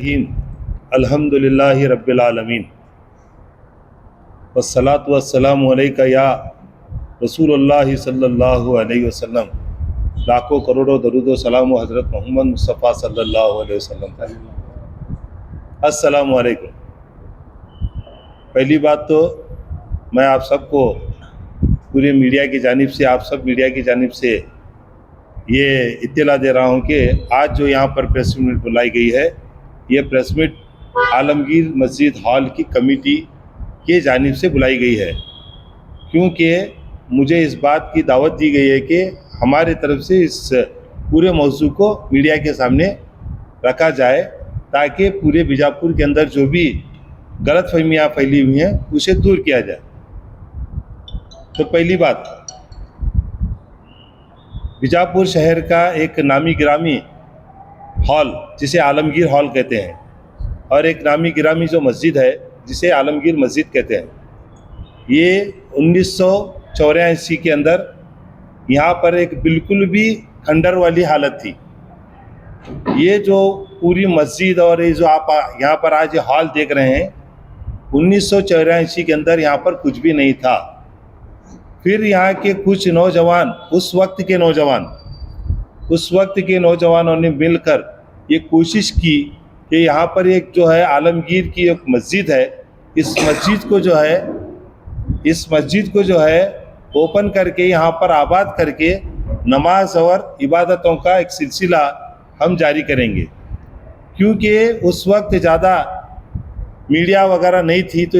रहीम अल्हम्दुलिल्लाहि रब्बिल आलमीन वस्सलातु वस्सलामु अलैका या रसूलुल्लाह सल्लल्लाहु अलैहि वसल्लम। लाखों करोड़ों दरूद व सलाम हज़रत मोहम्मद मुस्तफ़ा सल्लल्लाहु अलैहि वसल्लम। अस्सलामु अलैकुम। पहली बात तो मैं आप सबको पूरे मीडिया की जानिब से, आप सब मीडिया की जानिब से ये इत्तला दे रहा हूँ कि आज जो यहाँ पर प्रेस मीट बुलाई गई है, ये प्रेस मीट आलमगीर मस्जिद हॉल की कमेटी के जानिब से बुलाई गई है, क्योंकि मुझे इस बात की दावत दी गई है कि हमारे तरफ से इस पूरे मौजू को मीडिया के सामने रखा जाए, ताकि पूरे बीजापुर के अंदर जो भी गलतफहमियाँ फैली हुई हैं उसे दूर किया जाए। तो पहली बात, बीजापुर शहर का एक नामी गिरामी हॉल जिसे आलमगीर हॉल कहते हैं, और एक नामी गिरामी जो मस्जिद है जिसे आलमगीर मस्जिद कहते हैं, ये 1984 के अंदर यहाँ पर एक बिल्कुल भी खंडर वाली हालत थी। ये जो पूरी मस्जिद और ये जो आप यहाँ पर आज हॉल देख रहे हैं, 1984 के अंदर यहाँ पर कुछ भी नहीं था। फिर यहाँ के कुछ नौजवान, उस वक्त के नौजवानों ने मिलकर ये कोशिश की कि यहाँ पर एक जो है आलमगीर की एक मस्जिद है, इस मस्जिद को जो है ओपन करके यहाँ पर आबाद करके नमाज और इबादतों का एक सिलसिला हम जारी करेंगे। क्योंकि उस वक्त ज़्यादा मीडिया वगैरह नहीं थी, तो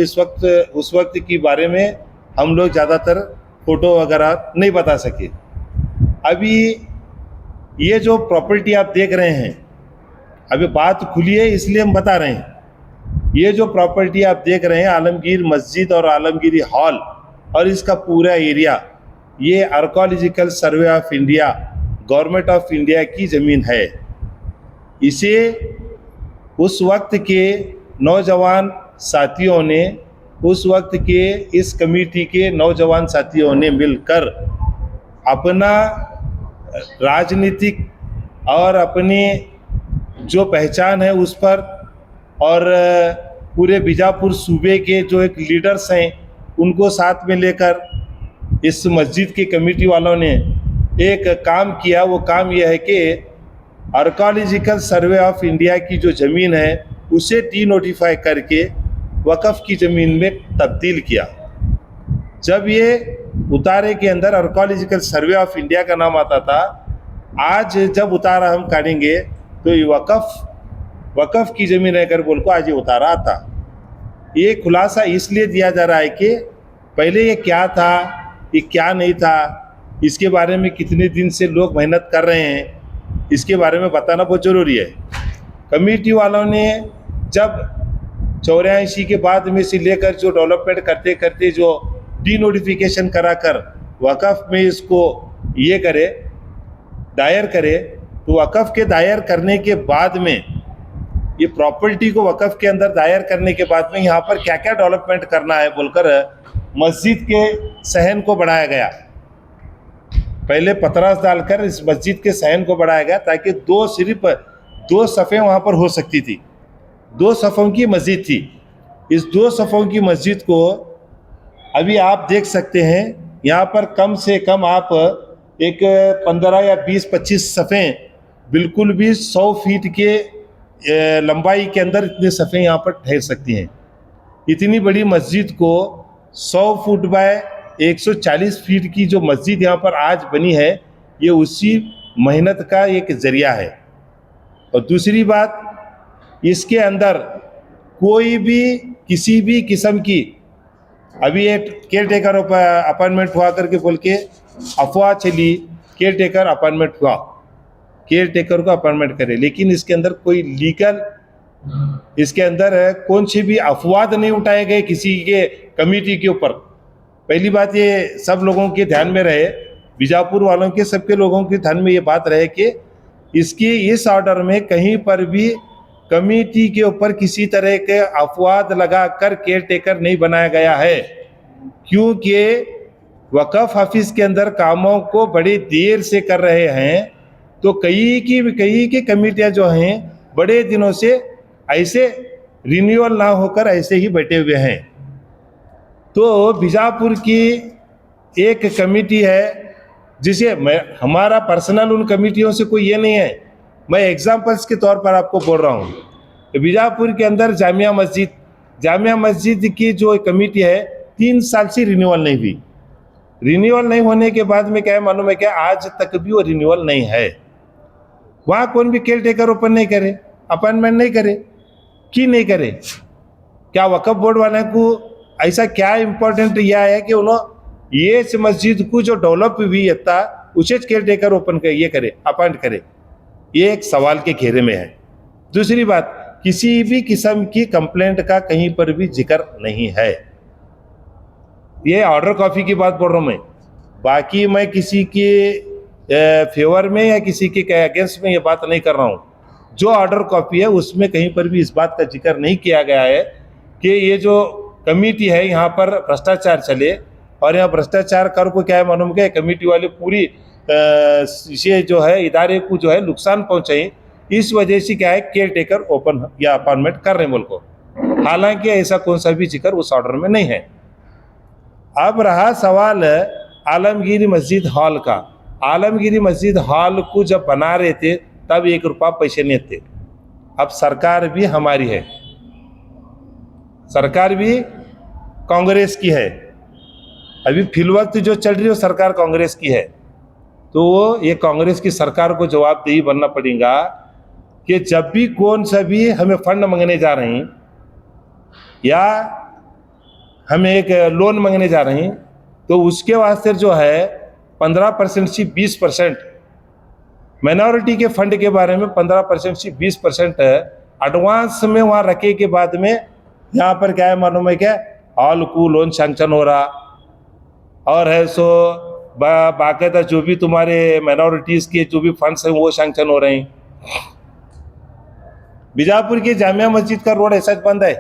उस वक्त के बारे में हम लोग ज़्यादातर फ़ोटो वगैरह नहीं बता सके। अभी ये जो प्रॉपर्टी आप देख रहे हैं, अभी बात खुली है इसलिए हम बता रहे हैं। ये जो प्रॉपर्टी आप देख रहे हैं, आलमगीर मस्जिद और आलमगीरी हॉल और इसका पूरा एरिया, ये archaeological survey of India, government of India की ज़मीन है। इसे उस वक्त के नौजवान साथियों ने, उस वक्त के इस कमेटी के नौजवान साथियों ने मिलकर अपना राजनीतिक और अपनी जो पहचान है उस पर, और पूरे बीजापुर सूबे के जो एक लीडर्स हैं उनको साथ में लेकर इस मस्जिद की कमेटी वालों ने एक काम किया। वो काम यह है कि आर्कोलॉजिकल सर्वे ऑफ इंडिया की जो ज़मीन है उसे डी-नोटिफाई करके वक़फ़ की ज़मीन में तब्दील किया। जब ये उतारे के अंदर आर्कोलॉजिकल सर्वे ऑफ इंडिया का नाम आता था, आज जब उतारा हम काटेंगे तो ये वक़फ़ की ज़मीन है कर बोल को आज ये उतारा आता। ये खुलासा इसलिए दिया जा रहा है कि पहले ये क्या था, ये क्या नहीं था, इसके बारे में कितने दिन से लोग मेहनत कर रहे हैं, इसके बारे में बताना बहुत ज़रूरी है। कमेटी वालों ने जब 84 के बाद में से लेकर जो डेवलपमेंट करते करते जो डी-नोटिफिकेशन कराकर वक़फ़ में इसको दायर करे, तो वक़फ़ के दायर करने के बाद में ये प्रॉपर्टी को वक़फ़ के अंदर दायर करने के बाद में यहाँ पर क्या क्या डेवलपमेंट करना है बोलकर मस्जिद के सहन को बढ़ाया गया। पहले पतरास डालकर इस मस्जिद के सहन को बढ़ाया गया, ताकि सिर्फ दो सफ़े वहाँ पर हो सकती थी। 2 सफ़ों की मस्जिद थी। इस 2 सफ़ों की मस्जिद को अभी आप देख सकते हैं, यहाँ पर कम से कम आप एक 15 या 20-25 सफ़े बिल्कुल भी 100 फीट के लंबाई के अंदर इतने सफ़े यहाँ पर ठहर सकती हैं। इतनी बड़ी मस्जिद को 100 फुट बाय 140 फीट की जो मस्जिद यहाँ पर आज बनी है, ये उसी मेहनत का एक ज़रिया है। और दूसरी बात, इसके अंदर कोई भी किसी भी किस्म की, अभी एक केयर टेकर अपॉइंटमेंट हुआ करके बोल के अफवाह चली, केयर टेकर अपॉइंटमेंट हुआ, केयर टेकर को अपॉइंटमेंट करे, लेकिन इसके अंदर कोई लीगल, इसके अंदर कौन सी भी अफवाह नहीं उठाए गए किसी के कमेटी के ऊपर। पहली बात ये सब लोगों के ध्यान में रहे, बीजापुर वालों के सबके लोगों के ध्यान में ये बात रहे कि इसकी इस ऑर्डर में कहीं पर भी कमेटी के ऊपर किसी तरह के अफवाह लगाकर केयर टेकर नहीं बनाया गया है। क्योंकि वक़फ़ ऑफिस के अंदर कामों को बड़ी देर से कर रहे हैं, तो कई की कमेटियां जो हैं बड़े दिनों से ऐसे रिन्यूअल ना होकर ऐसे ही बैठे हुए हैं। तो बीजापुर की एक कमेटी है जिसे हमारा पर्सनल उन कमेटियों से कोई ये नहीं है, मैं एग्जाम्पल्स के तौर पर आपको बोल रहा हूँ। बीजापुर के अंदर जामिया मस्जिद की जो कमेटी है 3 साल से रिन्यूअल नहीं हुई। रिन्यूअल नहीं होने के बाद में क्या है मालूम है क्या, आज तक भी वो रिन्यूअल नहीं है। वहाँ कौन भी केयर टेकर ओपन नहीं करे, अपॉइंटमेंट नहीं करे, क्यों नहीं करे? क्या वक्फ बोर्ड वाले को ऐसा क्या इम्पोर्टेंट यह है कि उन्होंने ये मस्जिद को जो डेवलप हुई था उसे केयर टेकर ओपन कर ये करे, अपॉइंट करे? ये एक सवाल के घेरे में है। दूसरी बात, किसी भी किस्म की कंप्लेंट का कहीं पर भी जिक्र नहीं है। ये ऑर्डर कॉपी की बात बोल रहा हूँ मैं, बाकी मैं किसी के फेवर में या किसी के अगेंस्ट में ये बात नहीं कर रहा हूँ। जो ऑर्डर कॉपी है उसमें कहीं पर भी इस बात का जिक्र नहीं किया गया है कि ये जो कमेटी है यहाँ पर भ्रष्टाचार चले, और यहाँ भ्रष्टाचार कर को क्या है मालूम क्या, कमेटी वाले पूरी ये जो है इदारे को जो है नुकसान पहुँचाई, इस वजह से क्या है केयर टेकर ओपन या अपॉइंटमेंट कर रहे हैं बोल को। हालांकि ऐसा कौन सा भी जिक्र उस ऑर्डर में नहीं है। अब रहा सवाल आलमगीर मस्जिद हॉल का। आलमगीर मस्जिद हॉल को जब बना रहे थे तब 1 रुपया पैसे नहीं थे। अब सरकार भी हमारी है, सरकार भी कांग्रेस की है, अभी फिलवक्त जो चल रही है सरकार कांग्रेस की है। तो ये कांग्रेस की सरकार को जवाबदेही बनना पड़ेगा कि जब भी कौन सा भी हमें फंड मांगने जा रहे हैं या हमें एक लोन मांगने जा रहे हैं तो उसके वास्ते जो है 15% से 20% माइनॉरिटी के फंड के बारे में 15% से 20% एडवांस में वहाँ रखे के बाद में यहाँ पर क्या है मालूम है क्या, हॉल को लोन सैंक्शन हो रहा और है सो बाकायदा जो भी तुम्हारे माइनॉरिटीज़ के जो भी फंड्स हैं वो सैंक्शन हो रहे हैं। बीजापुर की जामिया मस्जिद का रोड ऐसा बंद है।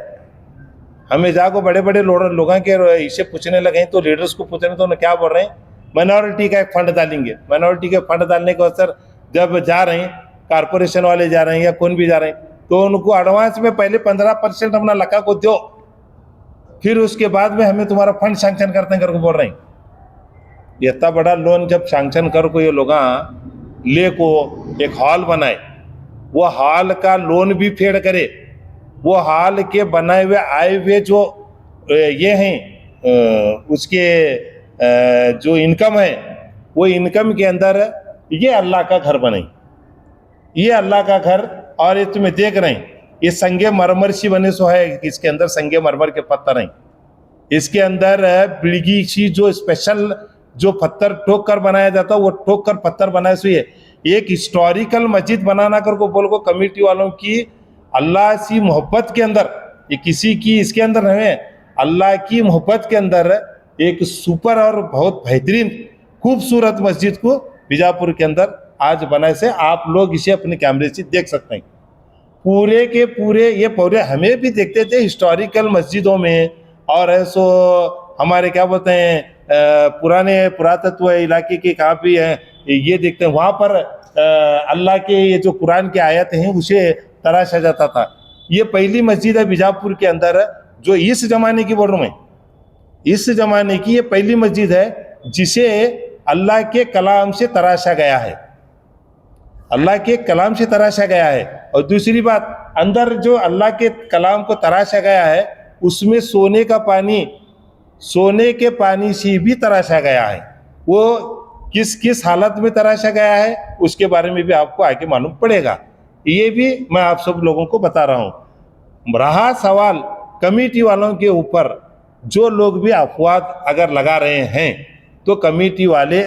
हमें जाको बड़े बड़े लोगों के इसे पूछने लगे तो लीडर्स को पूछने तो उन्हें क्या बोल रहे हैं, माइनॉरिटी का एक फंड डालेंगे। माइनॉरिटी के फंड डालने के अवसर जब जा रहे हैं, कारपोरेशन वाले जा रहे हैं या कौन भी जा रहे हैं, तो उनको एडवांस में पहले 15% अपना लका को दो, फिर उसके बाद में हमें तुम्हारा फंड सैंक्शन करते हैं करके बोल रहे हैं। इतना बड़ा लोन जब सैंक्शन कर को ये लोग ले को एक हॉल बनाए, वो हॉल का लोन भी फेड करे, वो हॉल के बनाए हुए आए हुए जो ये हैं उसके जो इनकम है, वो इनकम के अंदर ये अल्लाह का घर बनाई, ये अल्लाह का घर। और ये तुम्हें देख रहे हैं ये संगे मरमर सी बने सो है, इसके अंदर संगे मरमर के पत्थर हैं, इसके अंदर बिड़गी सी जो स्पेशल जो पत्थर ठोक कर बनाया जाता है वो ठोक कर पत्थर बनाए सो ये एक हिस्टोरिकल मस्जिद बनाना कर को बोल को कमेटी वालों की अल्लाह सी मोहब्बत के अंदर, ये किसी की इसके अंदर नहीं है, अल्लाह की मोहब्बत के अंदर एक सुपर और बहुत बेहतरीन खूबसूरत मस्जिद को बीजापुर के अंदर आज बनाए से आप लोग इसे अपने कैमरे से देख सकते हैं। पूरे के पूरे ये पूरे हमें भी देखते थे हिस्टोरिकल मस्जिदों में, और सो हमारे क्या बोलते हैं पुराने पुरातत्व इलाके के कहाँ भी हैं ये देखते हैं, वहाँ पर अल्लाह के ये जो कुरान के आयत हैं उसे तराशा जाता था। ये पहली मस्जिद है बीजापुर के अंदर जो इस जमाने की बोल रहा हूँ मैं, इस जमाने की ये पहली मस्जिद है जिसे अल्लाह के कलाम से तराशा गया है, अल्लाह के कलाम से तराशा गया है। और दूसरी बात, अंदर जो अल्लाह के कलाम को तराशा गया है उसमें सोने का पानी, सोने के पानी से भी तराशा गया है। वो किस किस हालत में तराशा गया है उसके बारे में भी आपको आगे मालूम पड़ेगा, ये भी मैं आप सब लोगों को बता रहा हूँ। रहा सवाल कमेटी वालों के ऊपर, जो लोग भी अफवाह अगर लगा रहे हैं तो कमेटी वाले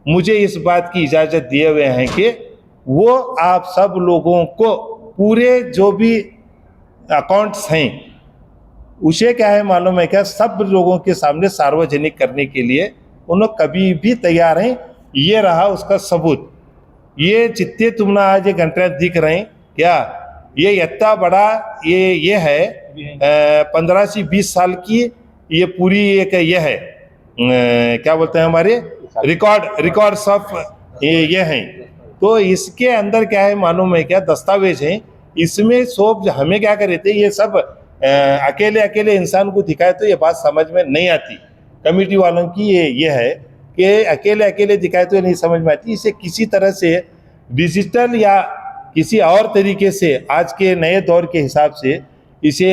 मुझे इस बात की इजाज़त दिए हुए हैं कि वो आप सब लोगों को पूरे जो भी अकाउंट्स हैं उसे क्या है मालूम है क्या, सब लोगों के सामने सार्वजनिक करने के लिए उन्होंने कभी भी तैयार हैं। ये रहा उसका सबूत, ये जितने तुमने आज ये घंटे दिख रहे हैं क्या, ये इतना बड़ा ये है 15 से 20 साल की ये पूरी एक ये है क्या बोलते हैं हमारे रिकॉर्ड्स ऑफ ये हैं। तो इसके अंदर क्या है मालूम है क्या, दस्तावेज हैं इसमें सोच हमें क्या करे थे, ये सब अकेले अकेले इंसान को दिखाए तो ये बात समझ में नहीं आती। कमेटी वालों की ये है कि अकेले अकेले दिखाए तो ये नहीं समझ में आती। इसे किसी तरह से डिजिटल या किसी और तरीके से आज के नए दौर के हिसाब से इसे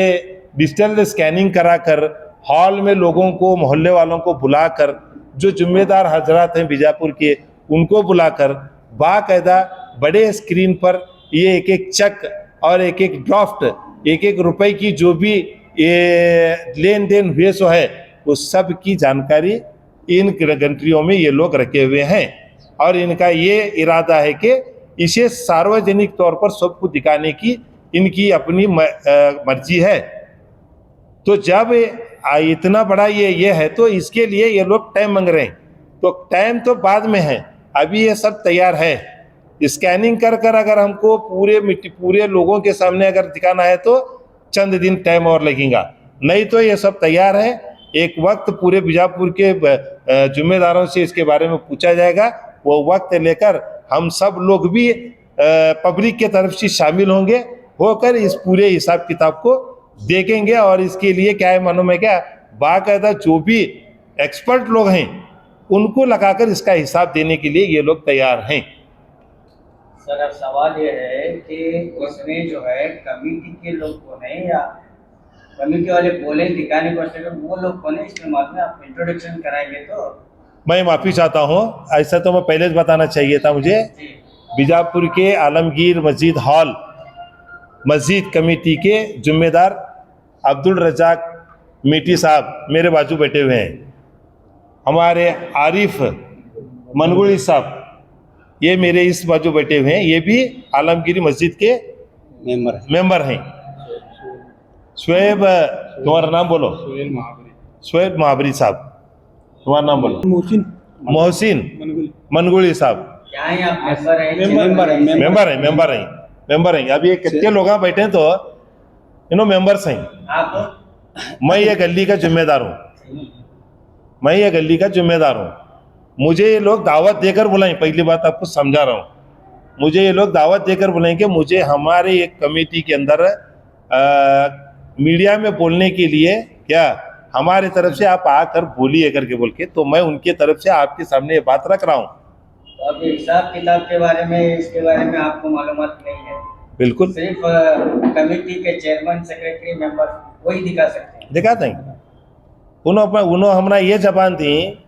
डिजिटल स्कैनिंग कराकर हॉल में लोगों को, मोहल्ले वालों को बुलाकर, जो जिम्मेदार हजरात हैं बीजापुर के, उनको बुलाकर बाकायदा बड़े स्क्रीन पर ये एक एक चेक और एक एक ड्राफ्ट, एक एक रुपए की जो भी ये लेन देन हुए सो है, उस सब की जानकारी इन घंटियों में ये लोग रखे हुए हैं। और इनका ये इरादा है कि इसे सार्वजनिक तौर पर सबको दिखाने की इनकी अपनी मर्जी है। तो जब इतना बड़ा ये है तो इसके लिए ये लोग टाइम मांग रहे हैं। तो टाइम तो बाद में है, अभी ये सब तैयार है। स्कैनिंग कर कर अगर हमको पूरे लोगों के सामने अगर दिखाना है तो चंद दिन टाइम और लगेगा, नहीं तो ये सब तैयार है। एक वक्त पूरे बीजापुर के जिम्मेदारों से इसके बारे में पूछा जाएगा, वो वक्त लेकर हम सब लोग भी पब्लिक के तरफ से शामिल होकर इस पूरे हिसाब किताब को देखेंगे। और इसके लिए क्या है, मानो में क्या बाकायदा जो भी एक्सपर्ट लोग हैं उनको लगाकर इसका हिसाब देने के लिए ये लोग तैयार हैं। सर अब सवाल ये है कि उसमें जो है कमेटी के लोग कौन है या कमेटी वाले बोले दिखाने को वो लोग कौन है, इसमें मालूम है? आप इंट्रोडक्शन कराएंगे तो। मैं माफ़ी चाहता हूँ, ऐसा तो मैं पहले बताना चाहिए था मुझे। बीजापुर के आलमगीर मस्जिद हॉल मस्जिद कमेटी के जिम्मेदार अब्दुल रजाक मीठी साहब मेरे बाजू बैठे हुए हैं। हमारे आरिफ मनगुली साहब ये मेरे इस बाजू बैठे हुए हैं, ये भी आलमगीरी मस्जिद के मेंबर हैं। शुएब, तुम्हारा नाम बोलो। शुएब महाबरी साहब, तुम्हारा नाम बोलो। मोहसिन मनगुली साहब। क्या है आप मेंबर हैं। अभी ये कितने लोग बैठे हैं तो मेंबर्स हैं। आप मैं ये गली का जिम्मेदार हूँ। मुझे ये लोग दावत देकर बुलाएं, पहली बात आपको समझा रहा हूँ। मुझे ये लोग दावत देकर बुलाएंगे, मुझे हमारे एक कमेटी के अंदर मीडिया में बोलने के लिए क्या हमारे तरफ से आप आकर बोलिए करके बोल के, तो मैं उनके तरफ से आपके सामने ये बात रख रहा हूँ। तो अभी हिसाब किताब के बारे में, इसके बारे में आपको मालूमात नहीं है? बिल्कुल, सिर्फ कमेटी के चेयरमैन, सेक्रेटरी, मेंबर वही दिखा सकते हैं। दिखाते हैं। उन्होंने हमारा ये जबान दी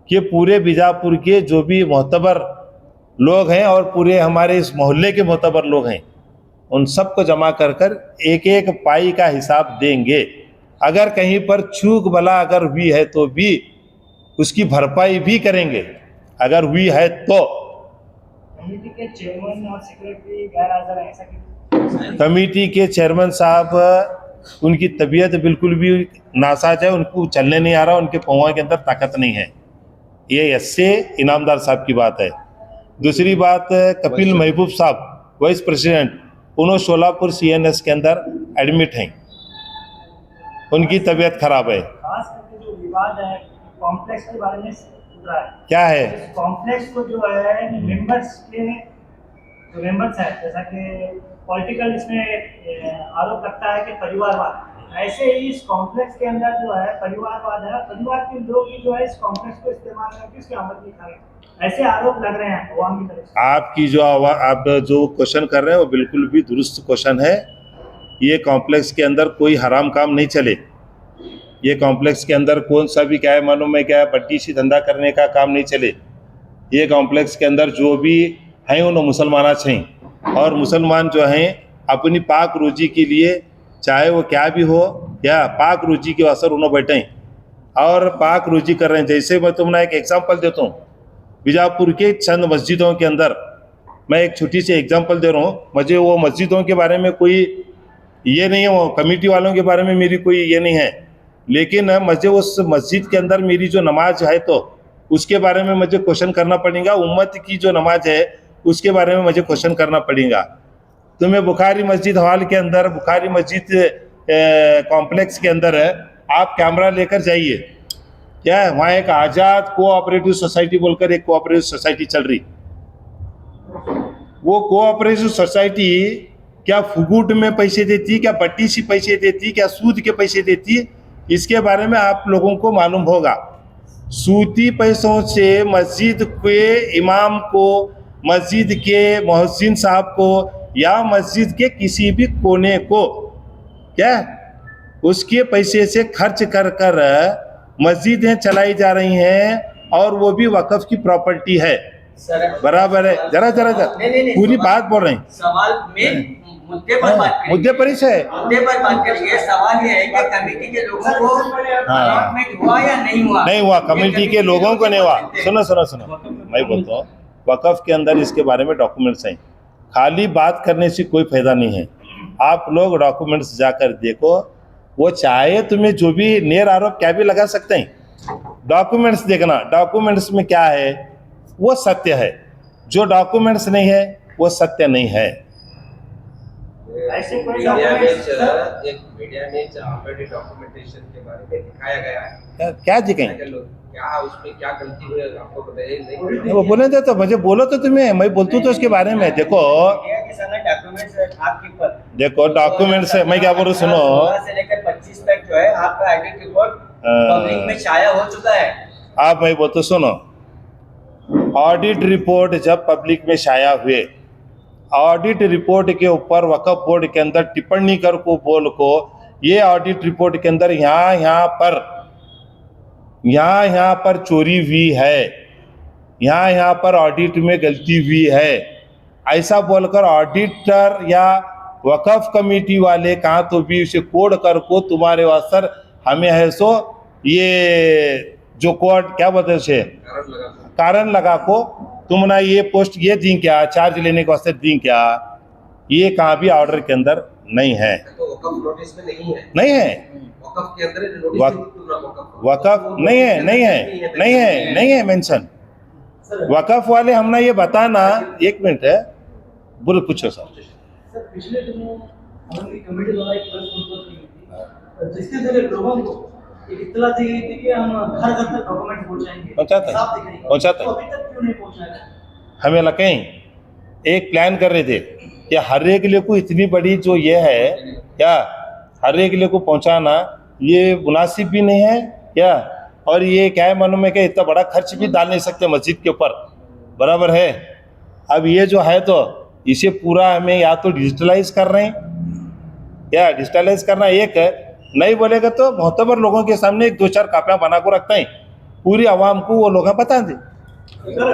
कि पूरे बीजापुर के जो भी मोहतबर लोग हैं और पूरे हमारे इस मोहल्ले के मोहतबर लोग हैं, उन सबको जमा कर कर एक एक पाई का हिसाब देंगे। अगर कहीं पर चूक भला अगर हुई है तो भी उसकी भरपाई भी करेंगे, अगर हुई है तो। कमेटी के चेयरमैन और सेक्रेटरी गैर हाजिर हैं, ऐसा क्यों? कमेटी के चेयरमैन साहब, उनकी तबीयत बिल्कुल भी नासाज है, उनको चलने नहीं आ रहा, उनके पाँव के अंदर ताकत नहीं है। ये ऐसे इनामदार साहब की बात है। दूसरी बात, कपिल महबूब साहब वाइस प्रेसिडेंट, उन्होंने शोलापुर CNS के अंदर एडमिट हैं, उनकी तबीयत खराब है। खास करके जो विवाद है कॉम्प्लेक्स के बारे में उठ रहा है, क्या है? इस कॉम्प्लेक्स को जो है मेंबर्स के जो मेंबर्स है, जैसा कि पॉलिटिकल इसमें आरोप लगता है कि परिवारवाद, ऐसे ही इस कॉम्प्लेक्स के अंदर जो है परिवारवाद है। परिवार के लोग ही जो है इस कॉम्प्लेक्स को इस्तेमाल करके उसकी आमद नहीं खा रहे, ऐसे आरोप लग रहे हैं अवाम की तरफ से। आपकी आप जो क्वेश्चन कर रहे हैं वो बिल्कुल भी दुरुस्त क्वेश्चन है। ये कॉम्प्लेक्स के अंदर कोई हराम काम नहीं चले। ये कॉम्प्लेक्स के अंदर कौन सा भी क्या है मालूम है, क्या है, बट्टी सी धंधा करने का काम नहीं चले। ये कॉम्प्लेक्स के अंदर जो भी हैं उन्होंने मुसलमान हैं, और मुसलमान जो हैं अपनी पाक रोजी के लिए, चाहे वो क्या भी हो, या पाक रोजी के असर उन्होंने बैठे हैं और पाक रोजी कर रहे हैं। जैसे मैं तुम्हें एक एग्जांपल देता हूँ, बीजापुर के चंद मस्जिदों के अंदर मैं एक छोटी सी एग्जांपल दे रहा हूँ। मुझे वो मस्जिदों के बारे में कोई ये नहीं है, वो कमेटी वालों के बारे में मेरी कोई ये नहीं है, लेकिन मुझे उस मस्जिद के अंदर मेरी जो नमाज है तो उसके बारे में मुझे क्वेश्चन करना पड़ेगा। उम्मत की जो नमाज है उसके बारे में मुझे क्वेश्चन करना पड़ेगा। तो मैं बुखारी मस्जिद हॉल के अंदर, बुखारी मस्जिद कॉम्प्लेक्स के अंदर आप कैमरा लेकर जाइए, क्या है, वहाँ एक आज़ाद कोऑपरेटिव सोसाइटी बोलकर एक कोऑपरेटिव सोसाइटी चल रही। वो कोऑपरेटिव सोसाइटी क्या फुगुट में पैसे देती, क्या बट्टी सी पैसे देती, क्या सूद के पैसे देती, इसके बारे में आप लोगों को मालूम होगा। सूती पैसों से मस्जिद के इमाम को, मस्जिद के मोहसिन साहब को या मस्जिद के किसी भी कोने को क्या उसके पैसे से खर्च कर कर मस्जिदें चलाई जा रही हैं और वो भी वक़्फ़ की प्रॉपर्टी है। सर बराबर है। जरा नहीं, पूरी बात बोल रहे हैं। सवाल मेन मुद्दे पर बात करेंगे। मुद्दे पर ही है। मुद्दे पर बात करेंगे। सवाल ये है कि कमेटी के लोगों को अलॉटमेंट हुआ या नहीं हुआ? नहीं हुआ, कमेटी के लोगों को नहीं हुआ। सुनो, मैं बोलता हूँ वक़्फ़ के अंदर इसके बारे में डॉक्यूमेंट्स हैं। खाली बात करने से कोई फायदा नहीं है। आप लोग डॉक्यूमेंट्स जाकर देखो, वो चाहे तुम्हें जो भी नेर आरोप क्या भी लगा सकते हैं, डॉक्यूमेंट्स देखना, डॉक्यूमेंट्स में क्या है वो सत्य है, जो डॉक्यूमेंट्स नहीं है वो सत्य नहीं है। ऐसे कोई मीडिया डॉक्यूमेंट्स में ऑलरेडी डॉक्यूमेंटेशन के बारे में दिखाया गया है। क्या दिखें? क्या उसमें क्या गलती हुई आपको बताइए? नहीं वो बोले थे तो मुझे बोलो तो तुम्हें, मैं बोलता हूँ तो उसके बारे में। देखो देखो डॉक्यूमेंट्स है, मैं क्या बोल रहा हूँ, सुनो। 16 से लेकर 25 तक जो है आपका ऑडिट रिपोर्ट पब्लिक में छाया हो चुका है। आप मैं बोलता सुनो, ऑडिट रिपोर्ट जब पब्लिक में छाया हुए, ऑडिट रिपोर्ट के ऊपर वक़्फ़ बोर्ड के अंदर टिप्पणी कर को बोल को ये ऑडिट रिपोर्ट के अंदर यहाँ पर चोरी हुई है, यहाँ पर ऑडिट में गलती हुई है, ऐसा बोलकर ऑडिटर या वक़्फ़ कमेटी वाले कहाँ तो भी उसे कोड कर को तुम्हारे वास्तर हमें है सो ये जो कोड क्या बोलते हैं उसे कारण लगा को तुमने ये पोस्ट ये दी क्या, चार्ज लेने के वास्ते दी क्या, ये कहाँ भी ऑर्डर के अंदर नहीं है। तो वक़्फ़ नोटिस में नहीं है। नहीं है वक़्फ़ के अंदर नोटिस वक़्फ़ नहीं है मेंशन। वक़्फ़ वाले हमने ये बताना, एक मिनट है, बोलो पूछो सर। सर पिछले दिनों हमारी कमेटी द्वारा एक प्रेस कॉन्फ्रेंस की थी जिसके जरिए लोगों को एक इत्तला दी गई थी कि हम घर घर तक डॉक्यूमेंट पहुंचाएंगे, पहुंचाते तो अभी तक क्यों नहीं पहुंचाया? हमें लगे एक प्लान कर रहे थे कि हर एक लिए को इतनी बड़ी जो ये है क्या, हर एक लिए को पहुंचाना ये मुनासिब भी नहीं है क्या, और ये क्या है मालूम है कि इतना बड़ा खर्च भी डाल नहीं सकते मस्जिद के ऊपर, बराबर है। अब ये जो है तो इसे पूरा हमें या तो डिजिटलाइज कर रहे हैं, या डिजिटलाइज करना एक है, नहीं बोलेगा तो मोहतबर लोगों के सामने एक दो चार कापियाँ बना को रखते हैं, पूरी आवाम को वो लोग बता दें। सर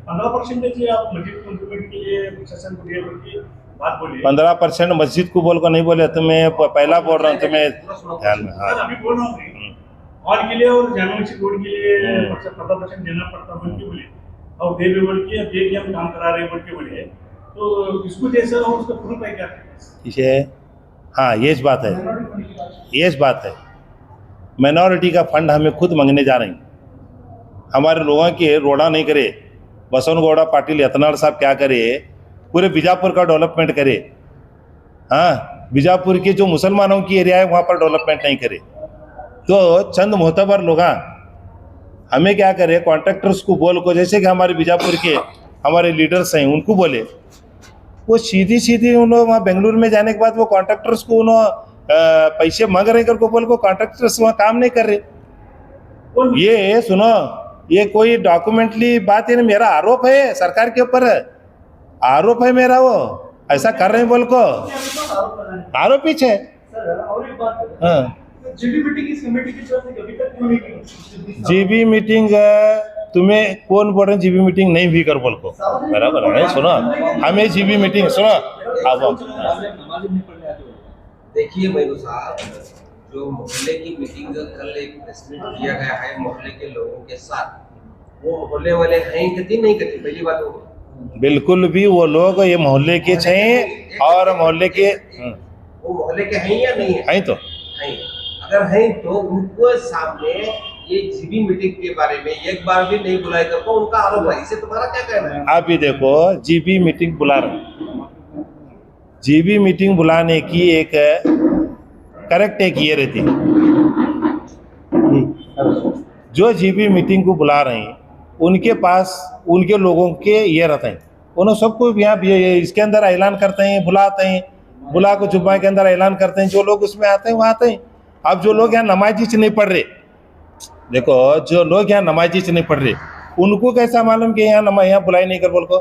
15% आप मस्जिद कंप्लीमेंट के लिए प्रशासन को दिए की बात बोलिए। 15% मस्जिद को बोल को नहीं बोले, तुम्हें पहला बोल रहा हूँ तुम्हें ध्यान में। सर अभी बोल रहा हूँ हॉल के लिए और जानवरी रोड के लिए 15% देना पड़ता बोल के बोले, और दे भी बोल के दे के हम काम करा रहे बोल के बोले, तो इसको जैसा हो उसका प्रूफ है क्या? इसे हाँ ये बात है, माइनॉरिटी का फंड हमें खुद मांगने जा रहे हैं। हमारे लोगों के रोड़ा नहीं करे, बसवनगौड़ा पाटिल यतनाड़ साहब क्या करे, पूरे बीजापुर का डेवलपमेंट करे। हाँ, बीजापुर के जो मुसलमानों की एरिया है वहाँ पर डेवलपमेंट नहीं करे, तो चंद मोहतबर लोग हमें क्या करे, कॉन्ट्रैक्टर्स को बोल को, जैसे कि हमारे बीजापुर के हमारे लीडर्स हैं उनको बोले, वो सीधी उन्होंने वहाँ बेंगलुरु में जाने के बाद वो कॉन्ट्रैक्टर्स को उन्होंने पैसे मांग रहे कर को बोल को, कॉन्ट्रैक्टर्स वहाँ काम नहीं कर रहे। ये सुनो, ये कोई डॉक्यूमेंटली बात है ना, मेरा आरोप है सरकार के ऊपर, आरोप है मेरा, वो ऐसा कर रहे हैं बोल को आरोप ही है। और एक बात, हाँ जीबी मीटिंग इस कमेटी की तरफ से अभी तक क्यों नहीं की? जीबी मीटिंग तुम्हें कौन बोल रहे हैं जीबी मीटिंग नहीं भी कर बोल को, बराबर है। सुनो हमें जीबी मीटिंग सुनो, देखिए मैनू साहब, जो मोहल्ले की मीटिंग कल एक प्रेस मीट किया गया है मोहल्ले के लोगों के साथ, वो मोहल्ले वाले हैं कति नहीं कति, पहली बात वो बिल्कुल भी वो लोग ये मोहल्ले के हैं और मोहल्ले के वो मोहल्ले के हैं या नहीं हैं, तो हैं। अगर हैं तो उनको सामने ये जीबी मीटिंग के बारे में एक बार भी नहीं बुलाए करके उनका आरोप है, इसे तुम्हारा क्या कहना है? आप ये देखो, जीबी मीटिंग बुला रहे, जीबी मीटिंग बुलाने की एक करेक्ट एक ये रहती, जो जीबी मीटिंग को बुला रहे हैं उनके पास उनके लोगों के ये रहते हैं, उन्होंने सबको यहाँ इसके अंदर ऐलान करते हैं, बुलाते हैं, बुला को जुम्मा के अंदर ऐलान करते हैं, जो लोग उसमें आते हैं वहाँ आते हैं। अब जो लोग यहाँ नमाजी नहीं पढ़ रहे, देखो जो लोग यहाँ नमाजी नहीं पढ़ रहे, उनको कैसा मालूम कि यहाँ बुलाई नहीं कर बोल को?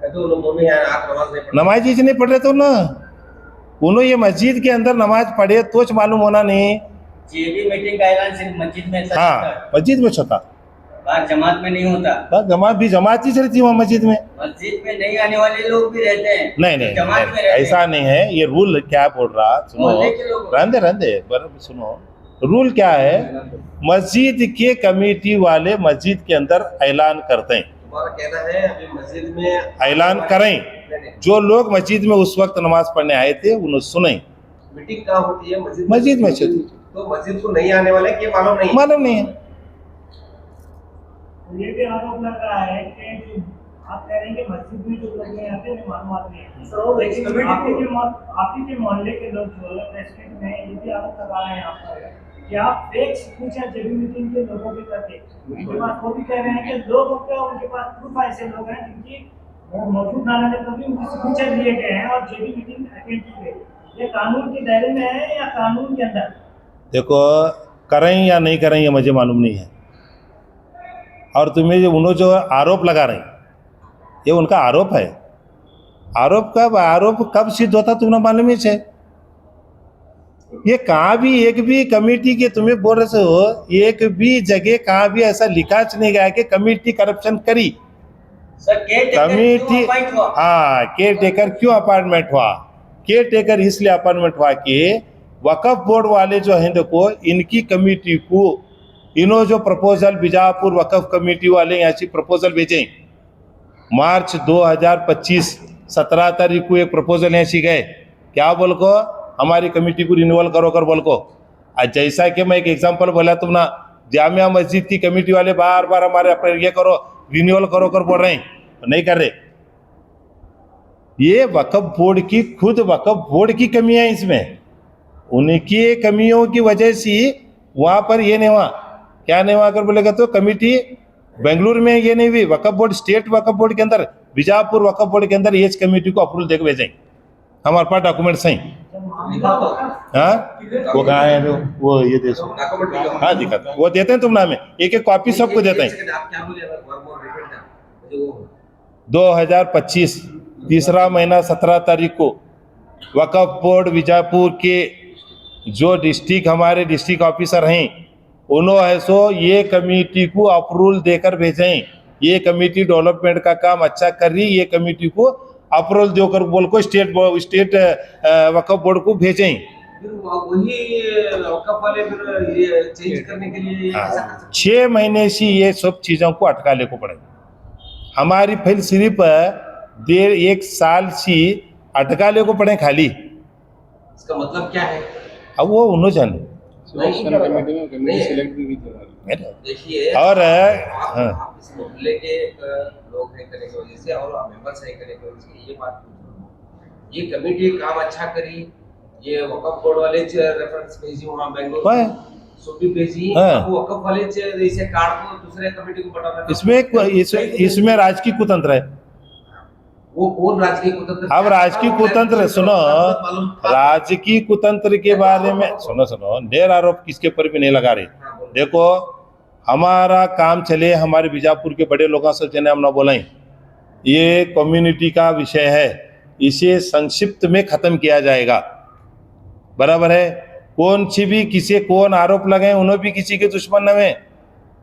तो उन्होंने यहाँ आप नमाज नहीं पढ़ी। नमाजी नहीं पढ़ रहे तो ना उन्होंने ये मस्जिद के अंदर नमाज पढ़े तो मालूम होना नहीं। ये भी मीटिंग का ऐलान सिर्फ मस्जिद में था, हाँ मस्जिद में छोटा, बाहर जमात में नहीं होता। जमात भी जमात ही रहती वहाँ मस्जिद में। मस्जिद में नहीं आने वाले लोग भी रहते हैं, नहीं नहीं, जमात नहीं, में रहते ऐसा नहीं है। ये रूल क्या बोल रहा, सुनो, मोहल्ले के लोग। रहने बराबर सुनो। रूल क्या है, मस्जिद के कमेटी वाले मस्जिद के अंदर ऐलान करते हैं। तुम्हारा कहना है अभी मस्जिद में ऐलान करें, जो लोग मस्जिद में उस वक्त नमाज पढ़ने आए थे उन्हें सुने। मीटिंग कहाँ होती है? मस्जिद में होती। तो मस्जिद को नहीं आने वाले ये मालूम नहीं। मालूम नहीं है। ये भी आरोप लग रहा है कि जो आप कह रहे हैं कि मस्जिद में जो लोग नहीं आते उन्हें मालूमात नहीं है, सर, लेकिन कमेटी आप ही के मोहल्ले के लोग जो है प्रेसिडेंट में ये भी आरोप लगा रहे हैं आप पर कि आप फेक सिग्नेचर जेबी मीटिंग के लोगों के करके उनके पास, वो भी कह रहे हैं कि लोगों के उनके पास प्रूफ ऐसे लोग हैं जिनकी मौजूद ना रहने पर भी उनके सिग्नेचर लिए गए हैं और जेबी मीटिंग अटेंड की गई। ये कानून के दायरे में है या कानून के अंदर? देखो करें या नहीं करें ये मुझे मालूम नहीं है, और तुम्हें जो उन्होंने जो आरोप लगा रहे हैं ये उनका आरोप है। आरोप कब सिद्ध होता तुम्हें मालूम ही है। ये कहाँ भी एक भी कमेटी के तुम्हें बोल रहे हो, एक भी जगह कहाँ भी ऐसा लिखा नहीं गया कि कमेटी करप्शन करी। सर कमेटी, हाँ केयर टेकर क्यों अपॉइंटमेंट हुआ? केयर टेकर इसलिए अपॉइंटमेंट हुआ कि वक्फ बोर्ड वाले जो हैं देखो, इनकी कमेटी को इन्हों जो प्रपोजल बीजापुर वक्फ कमेटी वाले यहाँ से प्रपोजल भेजे मार्च 2025 17 तारीख को एक प्रपोजल यहाँ से गए, क्या बोल को हमारी कमेटी को रिन्यूअल करो कर बोल को। आज जैसा कि मैं एक एग्जांपल बोला तुम ना, जामिया मस्जिद की कमेटी वाले बार बार हमारे अपने ये करो रिन्यूअल करो कर बोल रहे हैं, नहीं कर रहे। ये वक्फ बोर्ड की खुद वक्फ बोर्ड की कमियां हैं इसमें, उनकी कमियों की वजह से वहां पर ये नहीं हुआ। क्या नहीं हुआ कर बोलेगा तो कमेटी बेंगलुरु में ये नहीं हुई, वक्फ बोर्ड स्टेट वक्फ बोर्ड के अंदर बीजापुर वक्फ बोर्ड के अंदर ये कमेटी को अप्रूवल देकर भेजें, हमारे पास डॉक्यूमेंट्स हैं। हाँ वो कहाँ है वो ये दे सो, हाँ दिखा वो देते हैं तुम नाम में, एक एक कॉपी सबको देते हैं। आप क्या बोले? 2025 तीसरा महीना 17 तारीख को वक्फ बोर्ड बीजापुर के जो डिस्ट्रिक्ट हमारे डिस्ट्रिक्ट ऑफिसर हैं उन्होंने सो ये कमेटी को अप्रूवल देकर भेजें। ये कमेटी डेवलपमेंट का काम अच्छा कर रही, ये कमेटी को अप्रूवल देकर बोल को स्टेट वक्फ बोर्ड को भेजें। फिर वही वक्फ वाले फिर ये चेंज करने के लिए ऐसा कर सकते 6 महीने से ये सब चीज़ों को अटकाले को पड़े। हमारी फाइल सिर्फ 1.5 साल से अटकाले को पड़े खाली। हैं। इसका मतलब क्या है? अब वो उन्होंने जाने देखिए और आप इस मोहल्ले के लोग हैं करने की वजह से और मेंबर्स हैं करने की वजह से ये बात पूछ रहा हूं। ये कमेटी काम अच्छा करी, ये वक्फ बोर्ड वाले रेफरेंस भेजी वहां बेंगलुरु सो भी भेजी, अब वक्फ वाले इसे कार्ड को दूसरे कमेटी को बटाना इसमें राजकीय कुतंत्र है। वो कौन राजकीय कुतंत्र? अब राजकीय कुतंत्र सुनो, राजकीय कुतंत्र के बारे में सुनो ढेर आरोप किसके पर भी नहीं लगा रहे। देखो हमारा काम चले, हमारे बीजापुर के बड़े लोगों से जिन्हें हम ना बोलें, ये कम्युनिटी का विषय है, इसे संक्षिप्त में खत्म किया जाएगा, बराबर है। कौन सी भी किसी कौन आरोप लगाए उन्होंने भी किसी के दुश्मन न हुए,